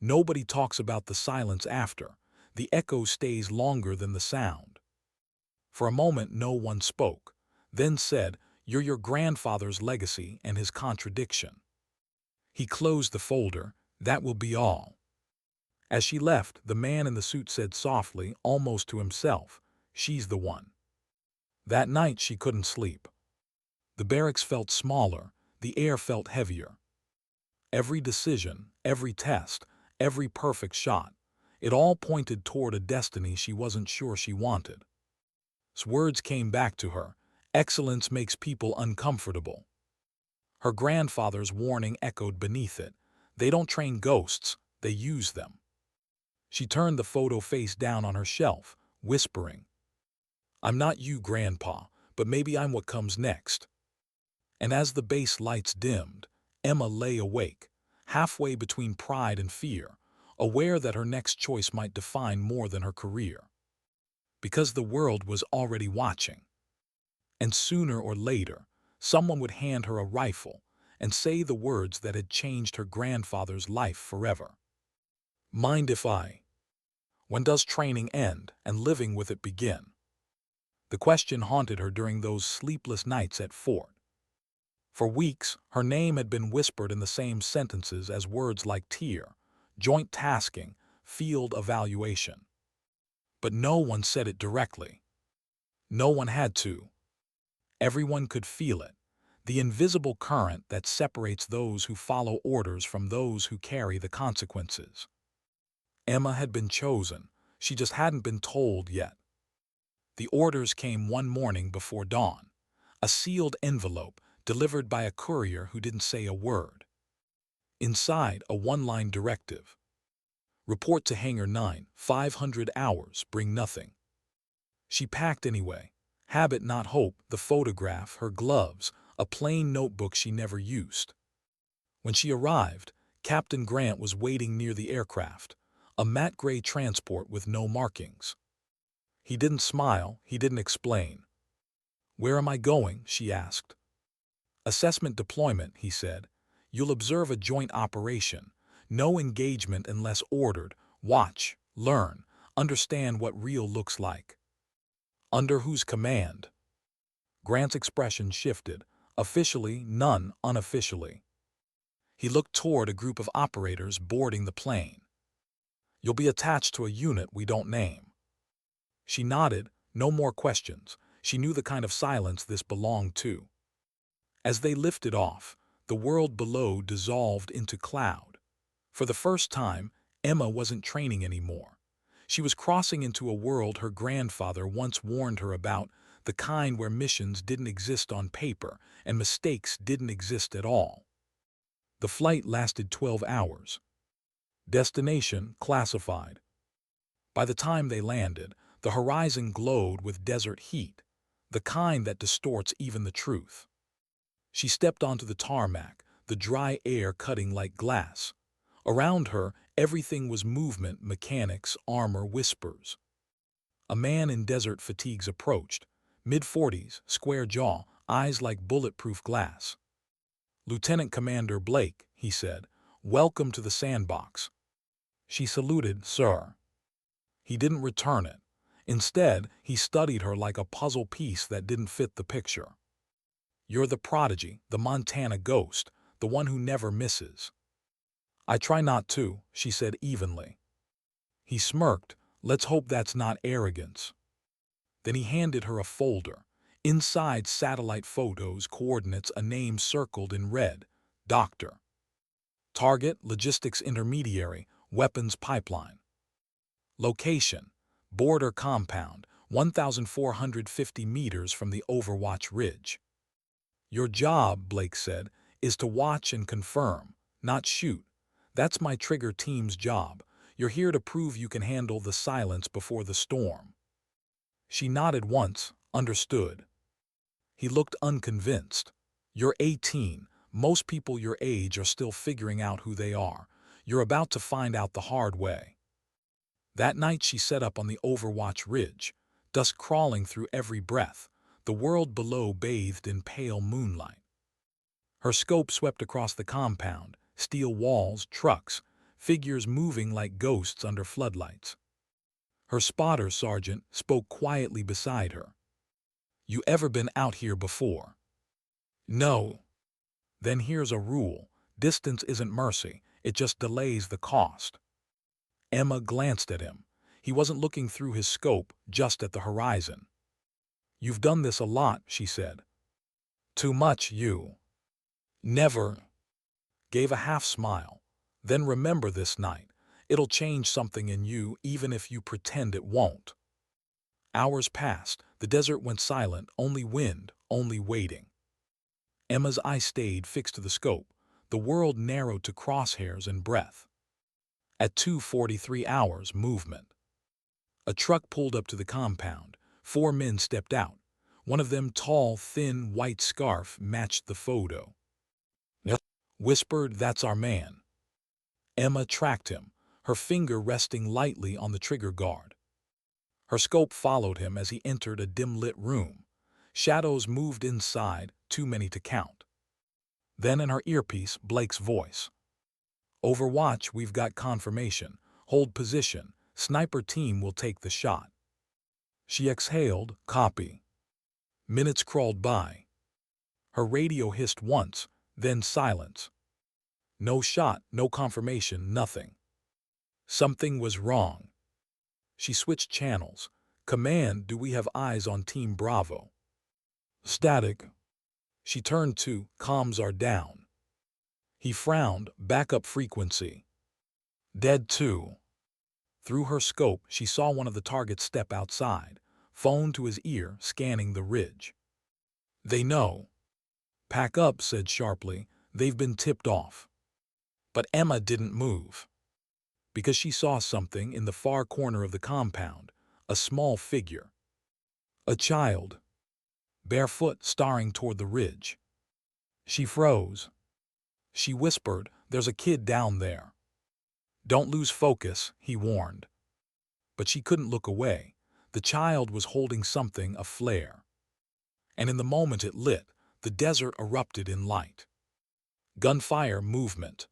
"Nobody talks about the silence after. The echo stays longer than the sound." For a moment no one spoke, then said, "You're your grandfather's legacy and his contradiction." He closed the folder. "That will be all." As she left, the man in the suit said softly, almost to himself, "She's the one." That night she couldn't sleep. The barracks felt smaller, the air felt heavier. Every decision, every test, every perfect shot, it all pointed toward a destiny she wasn't sure she wanted. Words came back to her. "Excellence makes people uncomfortable." Her grandfather's warning echoed beneath it. "They don't train ghosts, they use them." She turned the photo face down on her shelf, whispering, "I'm not you, Grandpa, but maybe I'm what comes next." And as the base lights dimmed, Emma lay awake, halfway between pride and fear, aware that her next choice might define more than her career. Because the world was already watching. And sooner or later, someone would hand her a rifle and say the words that had changed her grandfather's life forever. "Mind if I?" When does training end and living with it begin? The question haunted her during those sleepless nights at Fort. For weeks, her name had been whispered in the same sentences as words like tier, joint tasking, field evaluation. But no one said it directly. No one had to. Everyone could feel it, the invisible current that separates those who follow orders from those who carry the consequences. Emma had been chosen, she just hadn't been told yet. The orders came one morning before dawn, a sealed envelope delivered by a courier who didn't say a word. Inside, a one-line directive. "Report to Hangar 9, 500 hours, bring nothing." She packed anyway. Habit not hope, the photograph, her gloves, a plain notebook she never used. When she arrived, Captain Grant was waiting near the aircraft, a matte gray transport with no markings. He didn't smile, he didn't explain. "Where am I going?" she asked. "Assessment deployment," he said. "You'll observe a joint operation. No engagement unless ordered. Watch, learn, understand what real looks like." "Under whose command?" Grant's expression shifted. Officially, none; unofficially. He looked toward a group of operators boarding the plane. "You'll be attached to a unit we don't name." She nodded. No more questions. She knew the kind of silence this belonged to. As they lifted off, the world below dissolved into cloud. For the first time, Emma wasn't training anymore. She was crossing into a world her grandfather once warned her about, the kind where missions didn't exist on paper and mistakes didn't exist at all. The flight lasted 12 hours. Destination classified. By the time they landed, the horizon glowed with desert heat, the kind that distorts even the truth. She stepped onto the tarmac, the dry air cutting like glass. Around her, everything was movement, mechanics, armor, whispers. A man in desert fatigues approached, mid-40s, square jaw, eyes like bulletproof glass. "Lieutenant Commander Blake," he said, "welcome to the sandbox." She saluted, "Sir." He didn't return it. Instead, he studied her like a puzzle piece that didn't fit the picture. "You're the prodigy, the Montana ghost, the one who never misses." "I try not to," she said evenly. He smirked. "Let's hope that's not arrogance." Then he handed her a folder. Inside, satellite photos, coordinates, a name circled in red. Doctor. Target, logistics intermediary, weapons pipeline. Location, border compound, 1,450 meters from the Overwatch Ridge. "Your job," Blake said, "is to watch and confirm, not shoot. That's my trigger team's job. You're here to prove you can handle the silence before the storm." She nodded once, understood. He looked unconvinced. "You're 18. Most people your age are still figuring out who they are. You're about to find out the hard way." That night she sat up on the Overwatch Ridge, dusk crawling through every breath, the world below bathed in pale moonlight. Her scope swept across the compound, steel walls, trucks, figures moving like ghosts under floodlights. Her spotter sergeant spoke quietly beside her. "You ever been out here before?" "No." "Then here's a rule. Distance isn't mercy, it just delays the cost." Emma glanced at him. He wasn't looking through his scope, just at the horizon. "You've done this a lot," she said. "Too much, you." "Never." Gave a half smile. "Then remember this night. It'll change something in you even if you pretend it won't." Hours passed. The desert went silent, only wind, only waiting. Emma's eye stayed fixed to the scope. The world narrowed to crosshairs and breath. At 2:43 hours, movement. A truck pulled up to the compound. 4 men stepped out. One of them, tall, thin, white scarf, matched the photo. "Yep," whispered, "that's our man." Emma tracked him, her finger resting lightly on the trigger guard. Her scope followed him as he entered a dim-lit room. Shadows moved inside, too many to count. Then in her earpiece, Blake's voice. "Overwatch, we've got confirmation. Hold position. Sniper team will take the shot." She exhaled, "Copy." Minutes crawled by. Her radio hissed once, then silence. No shot, no confirmation, nothing. Something was wrong. She switched channels. "Command, do we have eyes on Team Bravo?" "Static." She turned to, "Comms are down." He frowned, "Backup frequency." "Dead too." Through her scope, she saw one of the targets step outside, phone to his ear, scanning the ridge. "They know." "Pack up," said sharply. "They've been tipped off." But Emma didn't move. Because she saw something in the far corner of the compound, a small figure. A child. Barefoot, staring toward the ridge. She froze. She whispered, There's a kid down there. Don't lose focus, he warned. But she couldn't look away. The child was holding something, a flare. And in the moment it lit, the desert erupted in light. Gunfire movement.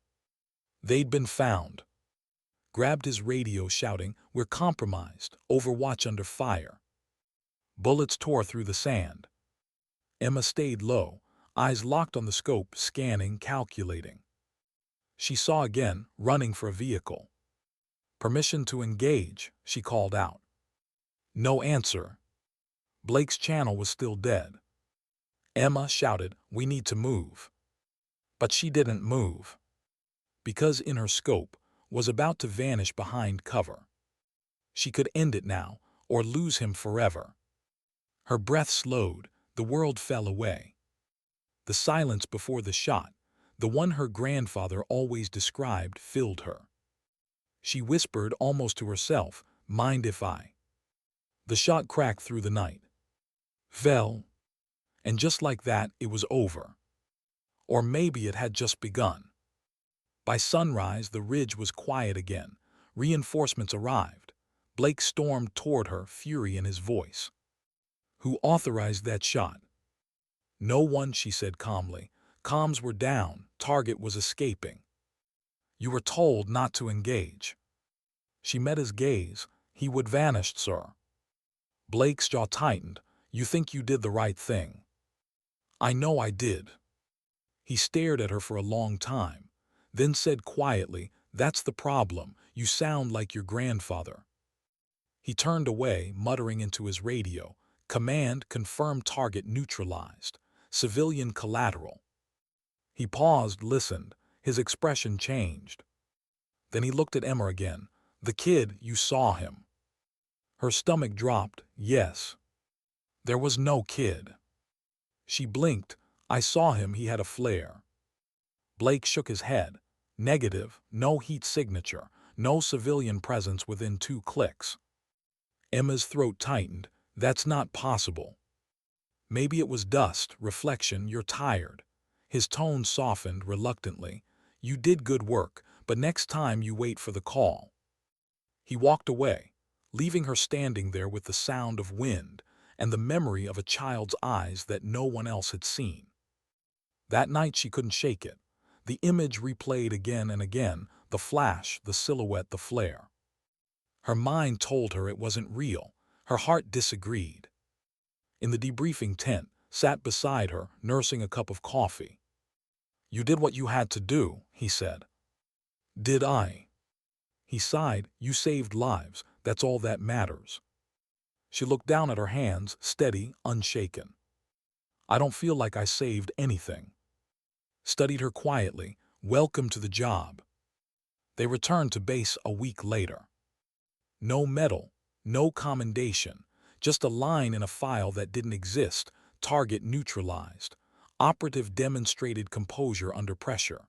They'd been found. Grabbed his radio shouting, "We're compromised, Overwatch under fire." Bullets tore through the sand. Emma stayed low, eyes locked on the scope, scanning, calculating. She saw again, running for a vehicle. "Permission to engage," she called out. No answer. Blake's channel was still dead. Emma shouted, "We need to move." But she didn't move. Because in her scope was about to vanish behind cover. She could end it now, or lose him forever. Her breath slowed, the world fell away. The silence before the shot, the one her grandfather always described, filled her. She whispered almost to herself, "Mind if I?" The shot cracked through the night. Fell. And just like that, it was over. Or maybe it had just begun. By sunrise, the ridge was quiet again. Reinforcements arrived. Blake stormed toward her, fury in his voice. "Who authorized that shot?" "No one," she said calmly. "Comms were down. Target was escaping." "You were told not to engage." She met his gaze. "He would vanish, sir." Blake's jaw tightened. "You think you did the right thing?" "I know I did." He stared at her for a long time, then said quietly, "That's the problem. You sound like your grandfather." He turned away, muttering into his radio, "Command, confirm target neutralized. Civilian collateral." He paused, listened. His expression changed. Then he looked at Emma again. "The kid, you saw him." Her stomach dropped. "Yes." "There was no kid." She blinked. "I saw him, he had a flare." Blake shook his head. "Negative, no heat signature, no civilian presence within 2 clicks. Emma's throat tightened. "That's not possible." "Maybe it was dust, reflection, you're tired." His tone softened reluctantly. "You did good work, but next time you wait for the call." He walked away, leaving her standing there with the sound of wind and the memory of a child's eyes that no one else had seen. That night she couldn't shake it. The image replayed again and again, the flash, the silhouette, the flare. Her mind told her it wasn't real. Her heart disagreed. In the debriefing tent, sat beside her, nursing a cup of coffee. "You did what you had to do," he said. "Did I?" He sighed. "You saved lives. That's all that matters." She looked down at her hands, steady, unshaken. "I don't feel like I saved anything." Studied her quietly. "Welcome to the job." They returned to base a week later. No medal, no commendation, just a line in a file that didn't exist. Target neutralized. Operative demonstrated composure under pressure.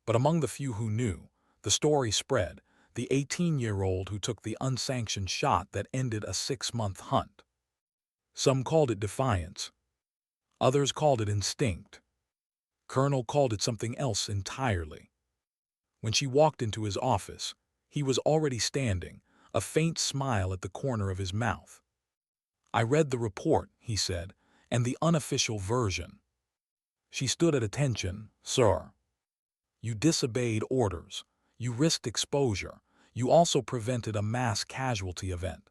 But among the few who knew, the story spread, the 18-year-old who took the unsanctioned shot that ended a 6-month hunt. Some called it defiance. Others called it instinct. Colonel called it something else entirely. When she walked into his office, he was already standing, a faint smile at the corner of his mouth. "I read the report," he said, "and the unofficial version." She stood at attention. "Sir, you disobeyed orders. You risked exposure. You also prevented a mass casualty event."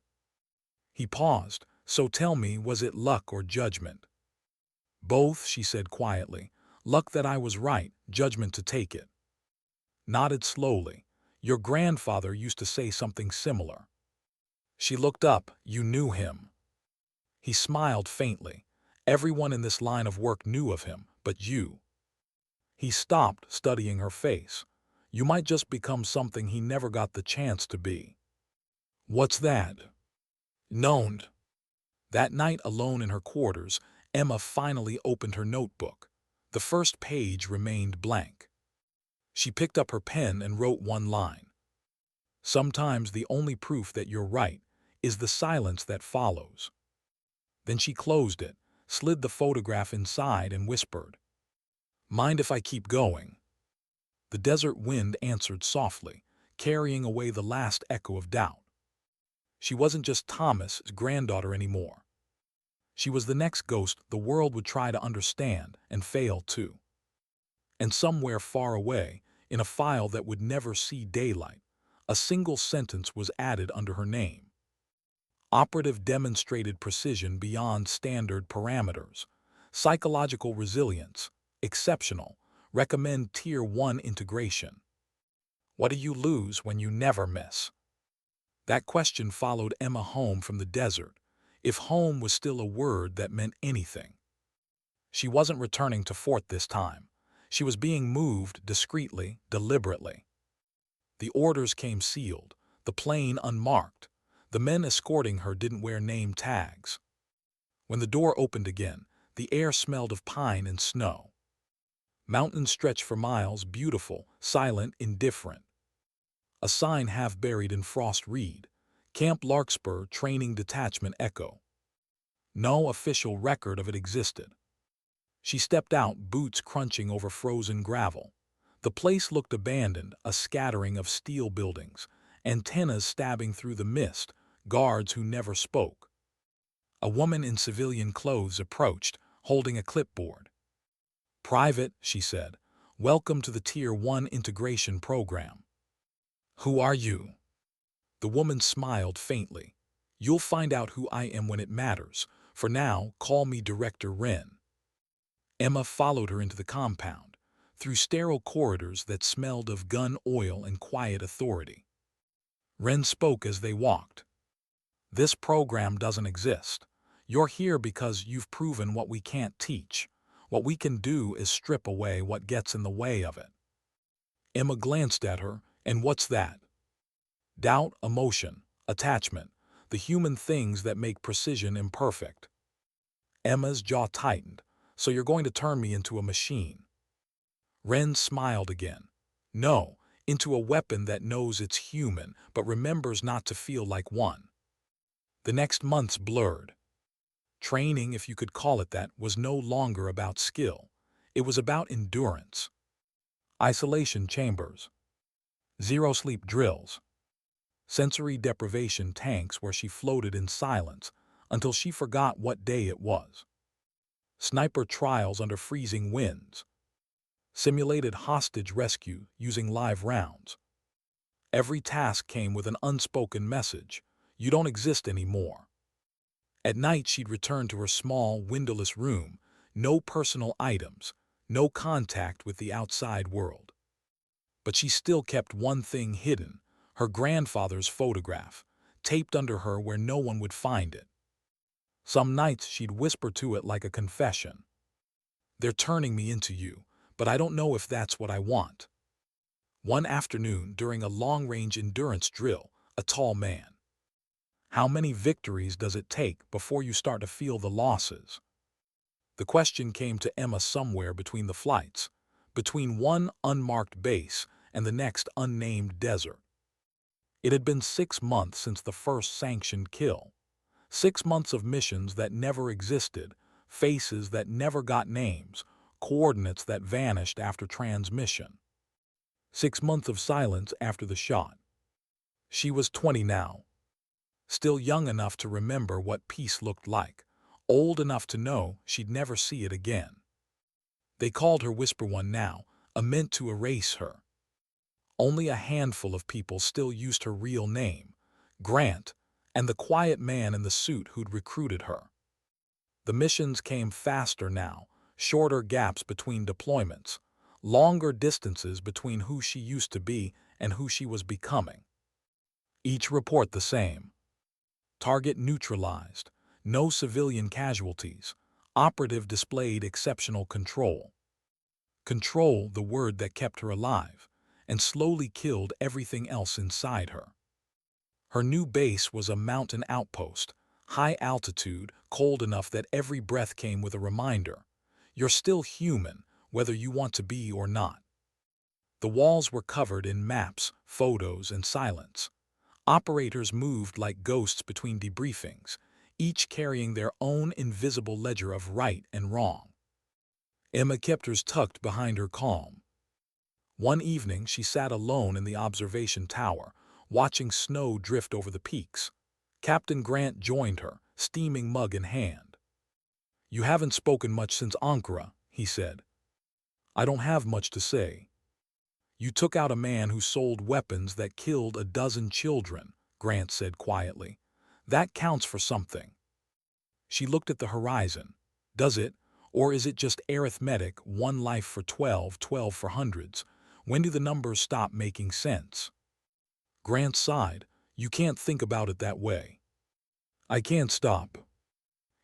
He paused. "So tell me, was it luck or judgment?" "Both," she said quietly. "Luck that I was right, judgment to take it." Nodded slowly. "Your grandfather used to say something similar." She looked up. "You knew him." He smiled faintly. "Everyone in this line of work knew of him, but you." He stopped, studying her face. "You might just become something he never got the chance to be." "What's that?" "Known." That night, alone in her quarters, Emma finally opened her notebook. The first page remained blank. She picked up her pen and wrote one line. "Sometimes the only proof that you're right is the silence that follows." Then she closed it, slid the photograph inside and whispered, "Mind if I keep going?" The desert wind answered softly, carrying away the last echo of doubt. She wasn't just Thomas's granddaughter anymore. She was the next ghost the world would try to understand and fail to. And somewhere far away, in a file that would never see daylight, a single sentence was added under her name. Operative demonstrated precision beyond standard parameters. Psychological resilience, exceptional. Recommend Tier 1 integration. What do you lose when you never miss? That question followed Emma home from the desert, if home was still a word that meant anything. She wasn't returning to Fort this time. She was being moved discreetly, deliberately. The orders came sealed, the plane unmarked. The men escorting her didn't wear name tags. When the door opened again, the air smelled of pine and snow. Mountains stretched for miles, beautiful, silent, indifferent. A sign half buried in frost read, Camp Larkspur Training Detachment Echo. No official record of it existed. She stepped out, boots crunching over frozen gravel. The place looked abandoned, a scattering of steel buildings, antennas stabbing through the mist, guards who never spoke. A woman in civilian clothes approached, holding a clipboard. "Private," she said, "welcome to the Tier 1 integration program." "Who are you?" The woman smiled faintly. "You'll find out who I am when it matters. For now, call me Director Wren." Emma followed her into the compound, through sterile corridors that smelled of gun oil and quiet authority. Wren spoke as they walked. "This program doesn't exist. You're here because you've proven what we can't teach. What we can do is strip away what gets in the way of it." Emma glanced at her, "And what's that?" "Doubt, emotion, attachment, the human things that make precision imperfect." Emma's jaw tightened. "So you're going to turn me into a machine?" Wren smiled again. "No, into a weapon that knows it's human but remembers not to feel like one." The next months blurred. Training, if you could call it that, was no longer about skill. It was about endurance. Isolation chambers, zero-sleep drills, sensory deprivation tanks where she floated in silence until she forgot what day it was. Sniper trials under freezing winds, simulated hostage rescue using live rounds. Every task came with an unspoken message: you don't exist anymore. At night she'd return to her small, windowless room, no personal items, no contact with the outside world. But she still kept one thing hidden, her grandfather's photograph, taped under her where no one would find it. Some nights she'd whisper to it like a confession. "They're turning me into you, but I don't know if that's what I want." One afternoon, during a long-range endurance drill, a tall man. "How many victories does it take before you start to feel the losses?" The question came to Emma somewhere between the flights, between one unmarked base and the next unnamed desert. It had been 6 months since the first sanctioned kill. 6 months of missions that never existed, faces that never got names, coordinates that vanished after transmission. 6 months of silence after the shot. She was 20 now, still young enough to remember what peace looked like, old enough to know she'd never see it again. They called her Whisper One now, a meant to erase her. Only a handful of people still used her real name, Grant, and the quiet man in the suit who'd recruited her. The missions came faster now, shorter gaps between deployments, longer distances between who she used to be and who she was becoming. Each report the same. Target neutralized, no civilian casualties, operative displayed exceptional control. Control, the word that kept her alive, and slowly killed everything else inside her. Her new base was a mountain outpost, high altitude, cold enough that every breath came with a reminder: you're still human, whether you want to be or not. The walls were covered in maps, photos, and silence. Operators moved like ghosts between debriefings, each carrying their own invisible ledger of right and wrong. Emma kept hers tucked behind her calm. One evening, she sat alone in the observation tower, watching snow drift over the peaks. Captain Grant joined her, steaming mug in hand. "You haven't spoken much since Ankara," he said. "I don't have much to say." "You took out a man who sold weapons that killed a dozen children," Grant said quietly. "That counts for something." She looked at the horizon. "Does it? Or is it just arithmetic, one life for 12, 12 for hundreds? When do the numbers stop making sense?" Grant sighed. "You can't think about it that way." "I can't stop."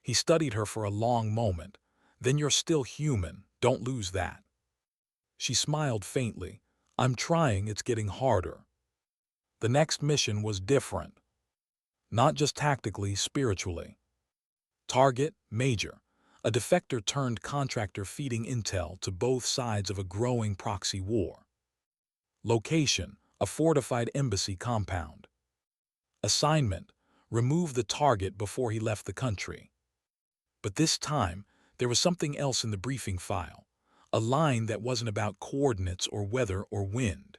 He studied her for a long moment. "Then you're still human. Don't lose that." She smiled faintly. "I'm trying, it's getting harder." The next mission was different. Not just tactically, spiritually. Target, Major. A defector turned contractor feeding intel to both sides of a growing proxy war. Location, a fortified embassy compound. Assignment, remove the target before he left the country. But this time, there was something else in the briefing file. A line that wasn't about coordinates or weather or wind.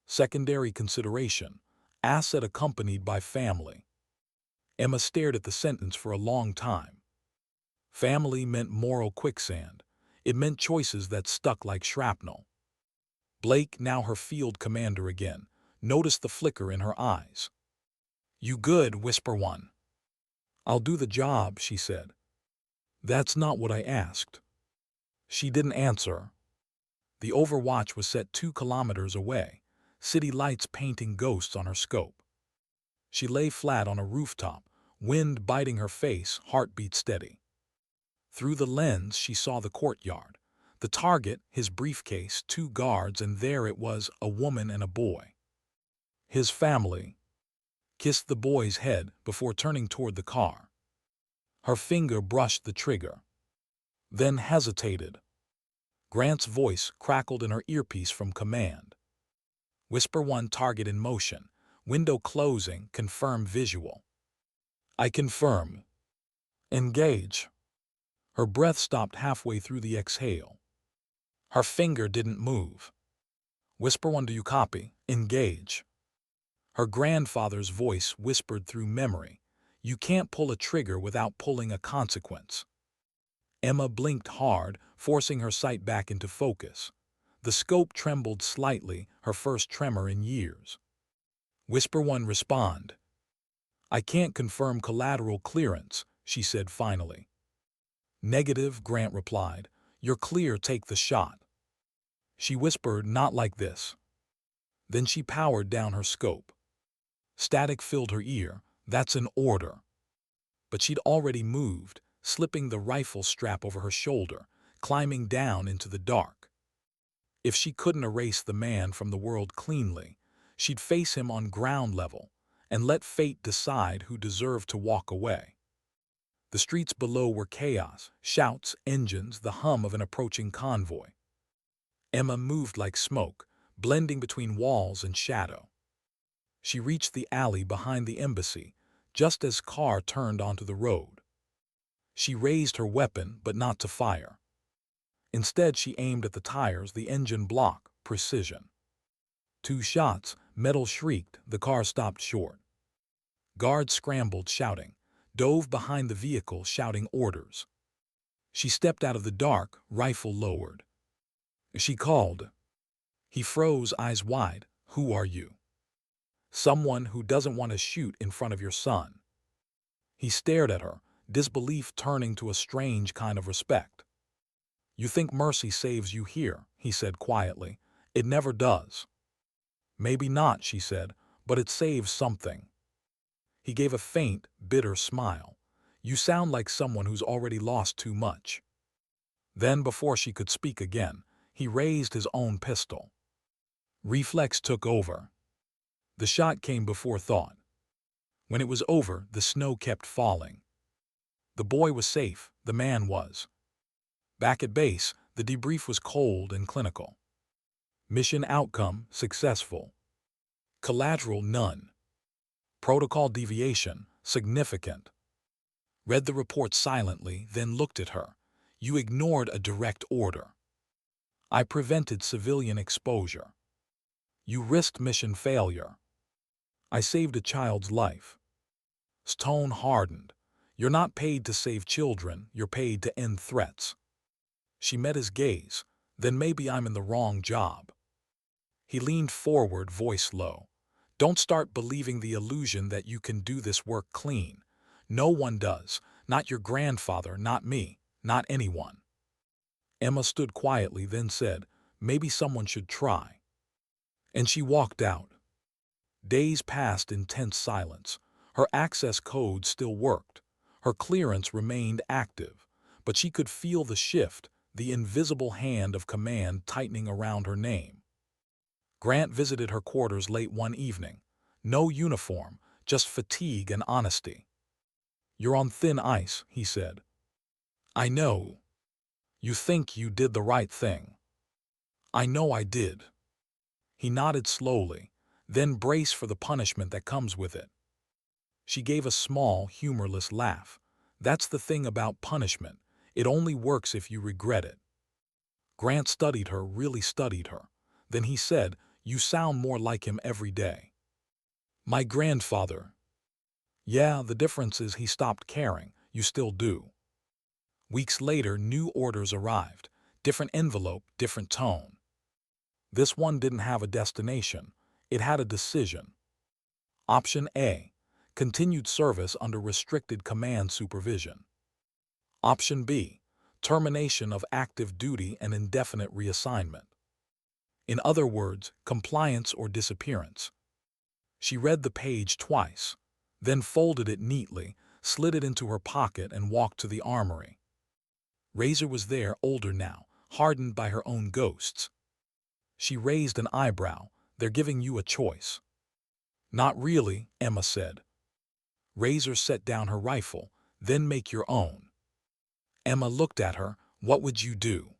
Secondary consideration, asset accompanied by family. Emma stared at the sentence for a long time. Family meant moral quicksand. It meant choices that stuck like shrapnel. Blake, now her field commander again, noticed the flicker in her eyes. "You good, Whisper One?" "I'll do the job," she said. "That's not what I asked." She didn't answer. The overwatch was set 2 kilometers away, city lights painting ghosts on her scope. She lay flat on a rooftop, wind biting her face, heartbeat steady. Through the lens, she saw the courtyard. The target, his briefcase, 2 guards, and there it was, a woman and a boy. His family. Kissed the boy's head before turning toward the car. Her finger brushed the trigger. Then hesitated. Grant's voice crackled in her earpiece from command. "Whisper One, target in motion. Window closing, confirm visual." "I confirm." "Engage." Her breath stopped halfway through the exhale. Her finger didn't move. "Whisper One, do you copy? Engage." Her grandfather's voice whispered through memory. "You can't pull a trigger without pulling a consequence." Emma blinked hard, forcing her sight back into focus. The scope trembled slightly, her first tremor in years. "Whisper One, respond." "I can't confirm collateral clearance," she said finally. "Negative," Grant replied. "You're clear, take the shot." She whispered, "Not like this." Then she powered down her scope. Static filled her ear. "That's an order." But she'd already moved, slipping the rifle strap over her shoulder, climbing down into the dark. If she couldn't erase the man from the world cleanly, she'd face him on ground level and let fate decide who deserved to walk away. The streets below were chaos, shouts, engines, the hum of an approaching convoy. Emma moved like smoke, blending between walls and shadow. She reached the alley behind the embassy, just as car turned onto the road. She raised her weapon, but not to fire. Instead, she aimed at the tires, the engine block, precision. 2 shots, metal shrieked, the car stopped short. Guards scrambled, shouting, dove behind the vehicle, shouting orders. She stepped out of the dark, rifle lowered. She called. He froze, eyes wide. "Who are you?" "Someone who doesn't want to shoot in front of your son." He stared at her, disbelief turning to a strange kind of respect. "You think mercy saves you here," he said quietly. "It never does." "Maybe not," she said, "but it saves something." He gave a faint, bitter smile. "You sound like someone who's already lost too much." Then, before she could speak again, he raised his own pistol. Reflex took over. The shot came before thought. When it was over, the snow kept falling. The boy was safe, the man was. Back at base, the debrief was cold and clinical. Mission outcome, successful. Collateral, none. Protocol deviation, significant. Read the report silently, then looked at her. "You ignored a direct order." I prevented civilian exposure. You risked mission failure. I saved a child's life. His tone hardened. You're not paid to save children, you're paid to end threats. She met his gaze. Then maybe I'm in the wrong job. He leaned forward, voice low. Don't start believing the illusion that you can do this work clean. No one does. Not your grandfather, not me, not anyone. Emma stood quietly, then said, maybe someone should try. And she walked out. Days passed in tense silence. Her access code still worked. Her clearance remained active, but she could feel the shift, the invisible hand of command tightening around her name. Grant visited her quarters late one evening. No uniform, just fatigue and honesty. You're on thin ice, he said. I know. You think you did the right thing. I know I did. He nodded slowly, then braced for the punishment that comes with it. She gave a small, humorless laugh. That's the thing about punishment. It only works if you regret it. Grant studied her, really studied her. Then he said, you sound more like him every day. My grandfather. Yeah, the difference is he stopped caring. You still do. Weeks later, new orders arrived. Different envelope, different tone. This one didn't have a destination. It had a decision. Option A. Continued service under restricted command supervision. Option B. Termination of active duty and indefinite reassignment. In other words, compliance or disappearance. She read the page twice, then folded it neatly, slid it into her pocket, and walked to the armory. Razor was there, older now, hardened by her own ghosts. She raised an eyebrow. They're giving you a choice. Not really, Emma said. Razor set down her rifle. Then make your own. Emma looked at her. What would you do?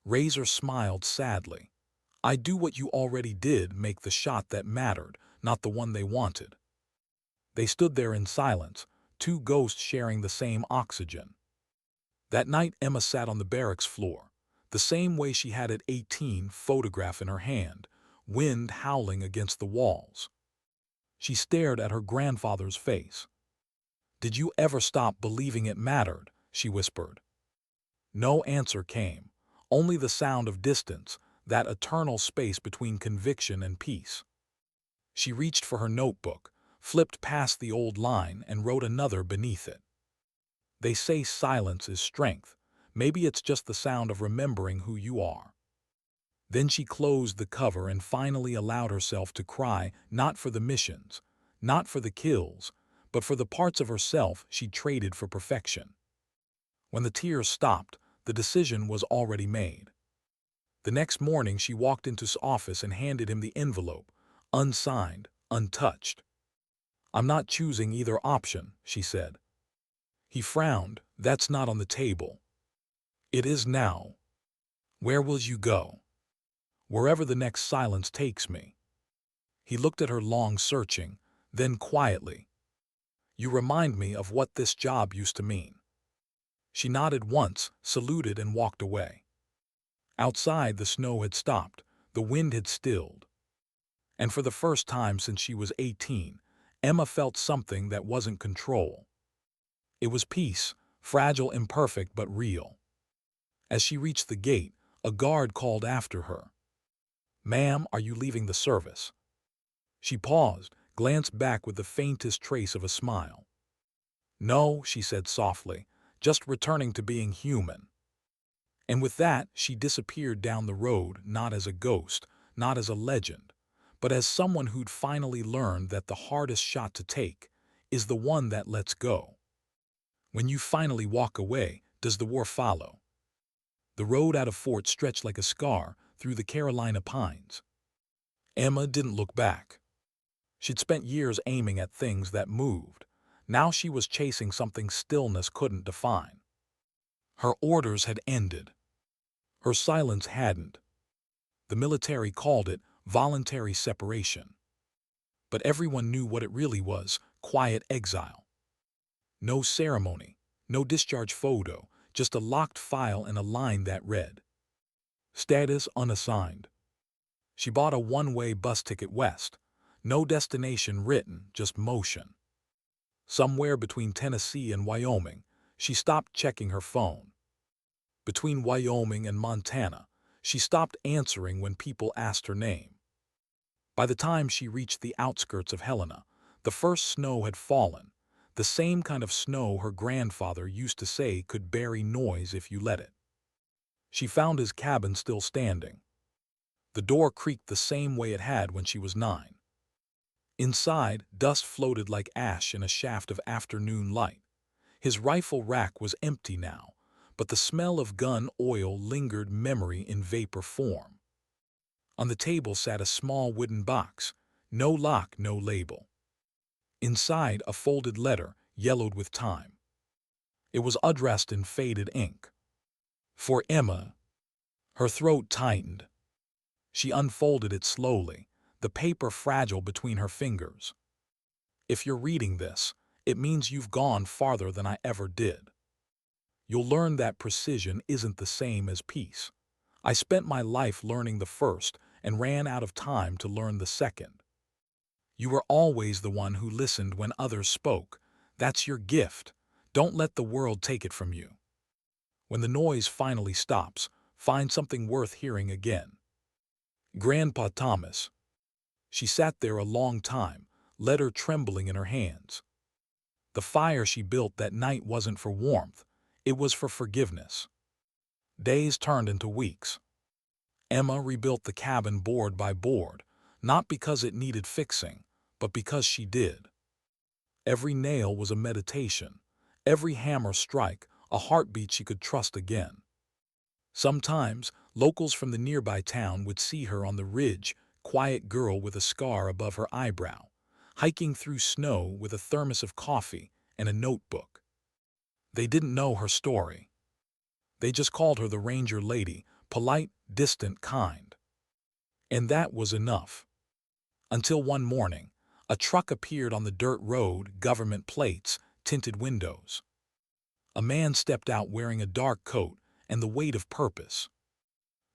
Razor smiled sadly. I do what you already did, make the shot that mattered, not the one they wanted. They stood there in silence, two ghosts sharing the same oxygen. That night Emma sat on the barracks floor, the same way she had at 18, photograph in her hand, wind howling against the walls. She stared at her grandfather's face. Did you ever stop believing it mattered? She whispered. No answer came, only the sound of distance, that eternal space between conviction and peace. She reached for her notebook, flipped past the old line, and wrote another beneath it. They say silence is strength. Maybe it's just the sound of remembering who you are. Then she closed the cover and finally allowed herself to cry, not for the missions, not for the kills, but for the parts of herself she traded for perfection. When the tears stopped, the decision was already made. The next morning she walked into his office and handed him the envelope, unsigned, untouched. I'm not choosing either option, she said. He frowned. That's not on the table. It is now. Where will you go? Wherever the next silence takes me. He looked at her long, searching, then quietly. You remind me of what this job used to mean. She nodded once, saluted, and walked away. Outside, the snow had stopped, the wind had stilled. And for the first time since she was 18, Emma felt something that wasn't control. It was peace, fragile, imperfect, but real. As she reached the gate, a guard called after her. Ma'am, are you leaving the service? She paused, glanced back with the faintest trace of a smile. No, she said softly, just returning to being human. And with that, she disappeared down the road, not as a ghost, not as a legend, but as someone who'd finally learned that the hardest shot to take is the one that lets go. When you finally walk away, does the war follow? The road out of Fort stretched like a scar through the Carolina pines. Emma didn't look back. She'd spent years aiming at things that moved. Now she was chasing something stillness couldn't define. Her orders had ended. Her silence hadn't. The military called it voluntary separation. But everyone knew what it really was, quiet exile. No ceremony, no discharge photo, just a locked file and a line that read, Status unassigned. She bought a one-way bus ticket west. No destination written, just motion. Somewhere between Tennessee and Wyoming, she stopped checking her phone. Between Wyoming and Montana, she stopped answering when people asked her name. By the time she reached the outskirts of Helena, the first snow had fallen, the same kind of snow her grandfather used to say could bury noise if you let it. She found his cabin still standing. The door creaked the same way it had when she was 9. Inside, dust floated like ash in a shaft of afternoon light. His rifle rack was empty now, but the smell of gun oil lingered memory in vapor form. On the table sat a small wooden box, no lock, no label. Inside, a folded letter, yellowed with time. It was addressed in faded ink. For Emma. Her throat tightened. She unfolded it slowly, the paper fragile between her fingers. If you're reading this, it means you've gone farther than I ever did. You'll learn that precision isn't the same as peace. I spent my life learning the first and ran out of time to learn the second. You were always the one who listened when others spoke. That's your gift. Don't let the world take it from you. When the noise finally stops, find something worth hearing again. Grandpa Thomas. She sat there a long time, letter trembling in her hands. The fire she built that night wasn't for warmth, it was for forgiveness. Days turned into weeks. Emma rebuilt the cabin board by board, not because it needed fixing, but because she did. Every nail was a meditation, every hammer strike a heartbeat she could trust again. Sometimes, locals from the nearby town would see her on the ridge, quiet girl with a scar above her eyebrow, hiking through snow with a thermos of coffee and a notebook. They didn't know her story. They just called her the Ranger Lady, polite, distant, kind. And that was enough. Until one morning, a truck appeared on the dirt road, government plates, tinted windows. A man stepped out wearing a dark coat and the weight of purpose.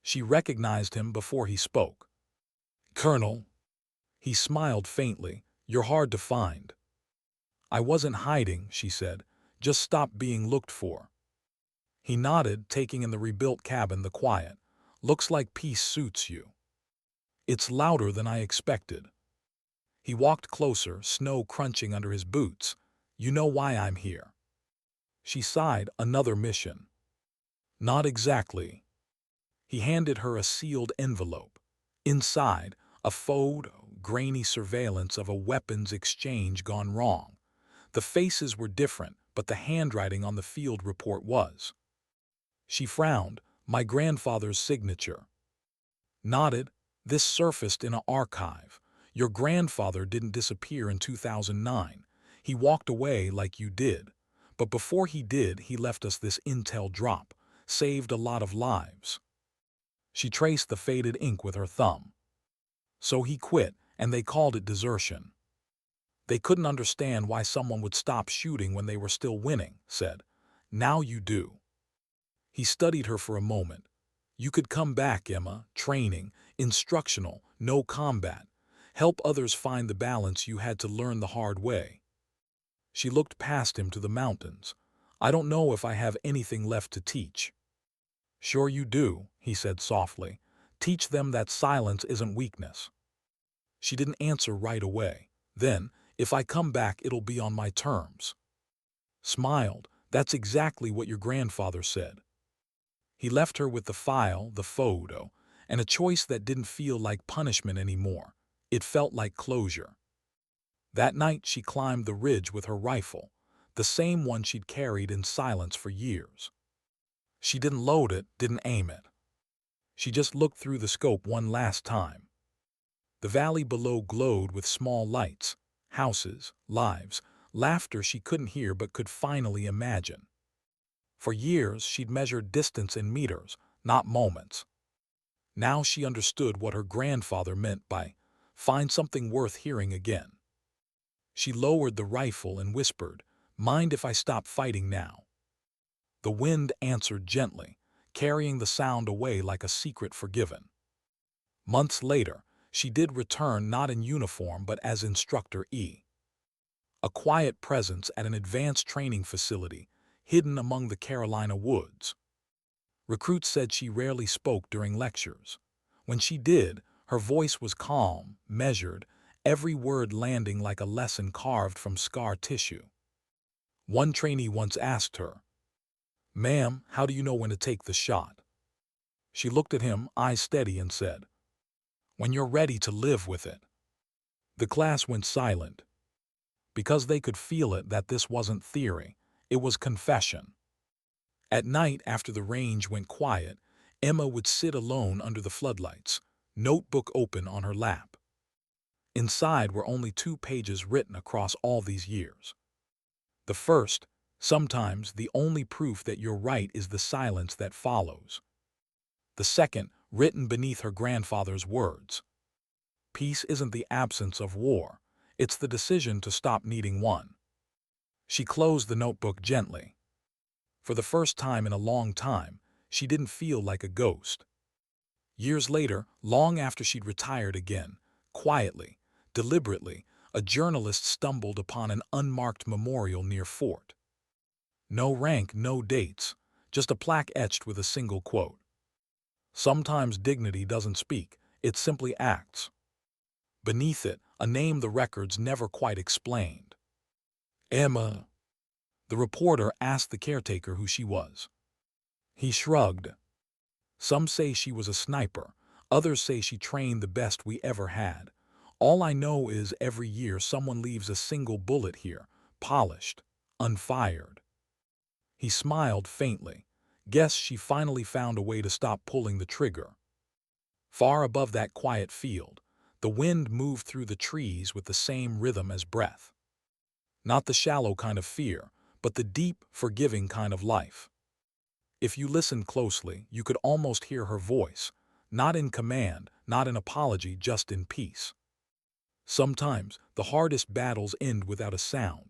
She recognized him before he spoke. "Colonel." He smiled faintly. "You're hard to find." "I wasn't hiding," she said. "Just stopped being looked for." He nodded, taking in the rebuilt cabin the quiet. "Looks like peace suits you." "It's louder than I expected." He walked closer, snow crunching under his boots. "You know why I'm here." She sighed. "Another mission." "Not exactly." He handed her a sealed envelope. Inside, a photo, grainy surveillance of a weapons exchange gone wrong. The faces were different, but the handwriting on the field report was. She frowned. "My grandfather's signature." Nodded. "This surfaced in an archive. Your grandfather didn't disappear in 2009. He walked away like you did. But before he did, he left us this intel drop. Saved a lot of lives." She traced the faded ink with her thumb. "So he quit, and they called it desertion." "They couldn't understand why someone would stop shooting when they were still winning," said. "Now you do." He studied her for a moment. "You could come back, Emma, training, instructional, no combat. Help others find the balance you had to learn the hard way." She looked past him to the mountains. "I don't know if I have anything left to teach." "Sure you do," he said softly. "Teach them that silence isn't weakness." She didn't answer right away. Then, "If I come back, it'll be on my terms." Smiled. "That's exactly what your grandfather said." He left her with the file, the photo, and a choice that didn't feel like punishment anymore. It felt like closure. That night she climbed the ridge with her rifle, the same one she'd carried in silence for years. She didn't load it, didn't aim it. She just looked through the scope one last time. The valley below glowed with small lights, houses, lives, laughter she couldn't hear but could finally imagine. For years she'd measured distance in meters, not moments. Now she understood what her grandfather meant by, "Find something worth hearing again." She lowered the rifle and whispered, "Mind if I stop fighting now?" The wind answered gently, carrying the sound away like a secret forgiven. Months later, she did return not in uniform but as Instructor E. A quiet presence at an advanced training facility, hidden among the Carolina woods. Recruits said she rarely spoke during lectures. When she did, her voice was calm, measured, every word landing like a lesson carved from scar tissue. One trainee once asked her, "Ma'am, how do you know when to take the shot?" She looked at him, eyes steady, and said, "When you're ready to live with it." The class went silent, because they could feel it that this wasn't theory, it was confession. At night, after the range went quiet, Emma would sit alone under the floodlights, notebook open on her lap. Inside were only 2 pages written across all these years. The first, sometimes the only proof that you're right is the silence that follows. The second, written beneath her grandfather's words. Peace isn't the absence of war, it's the decision to stop needing one. She closed the notebook gently. For the first time in a long time, she didn't feel like a ghost. Years later, long after she'd retired again, quietly, deliberately, a journalist stumbled upon an unmarked memorial near Fort. No rank, no dates, just a plaque etched with a single quote. Sometimes dignity doesn't speak, it simply acts. Beneath it, a name the records never quite explained. Emma. The reporter asked the caretaker who she was. He shrugged. Some say she was a sniper, others say she trained the best we ever had. All I know is every year someone leaves a single bullet here, polished, unfired. He smiled faintly. Guess she finally found a way to stop pulling the trigger. Far above that quiet field, the wind moved through the trees with the same rhythm as breath. Not the shallow kind of fear, but the deep, forgiving kind of life. If you listened closely, you could almost hear her voice, not in command, not in apology, just in peace. Sometimes, the hardest battles end without a sound.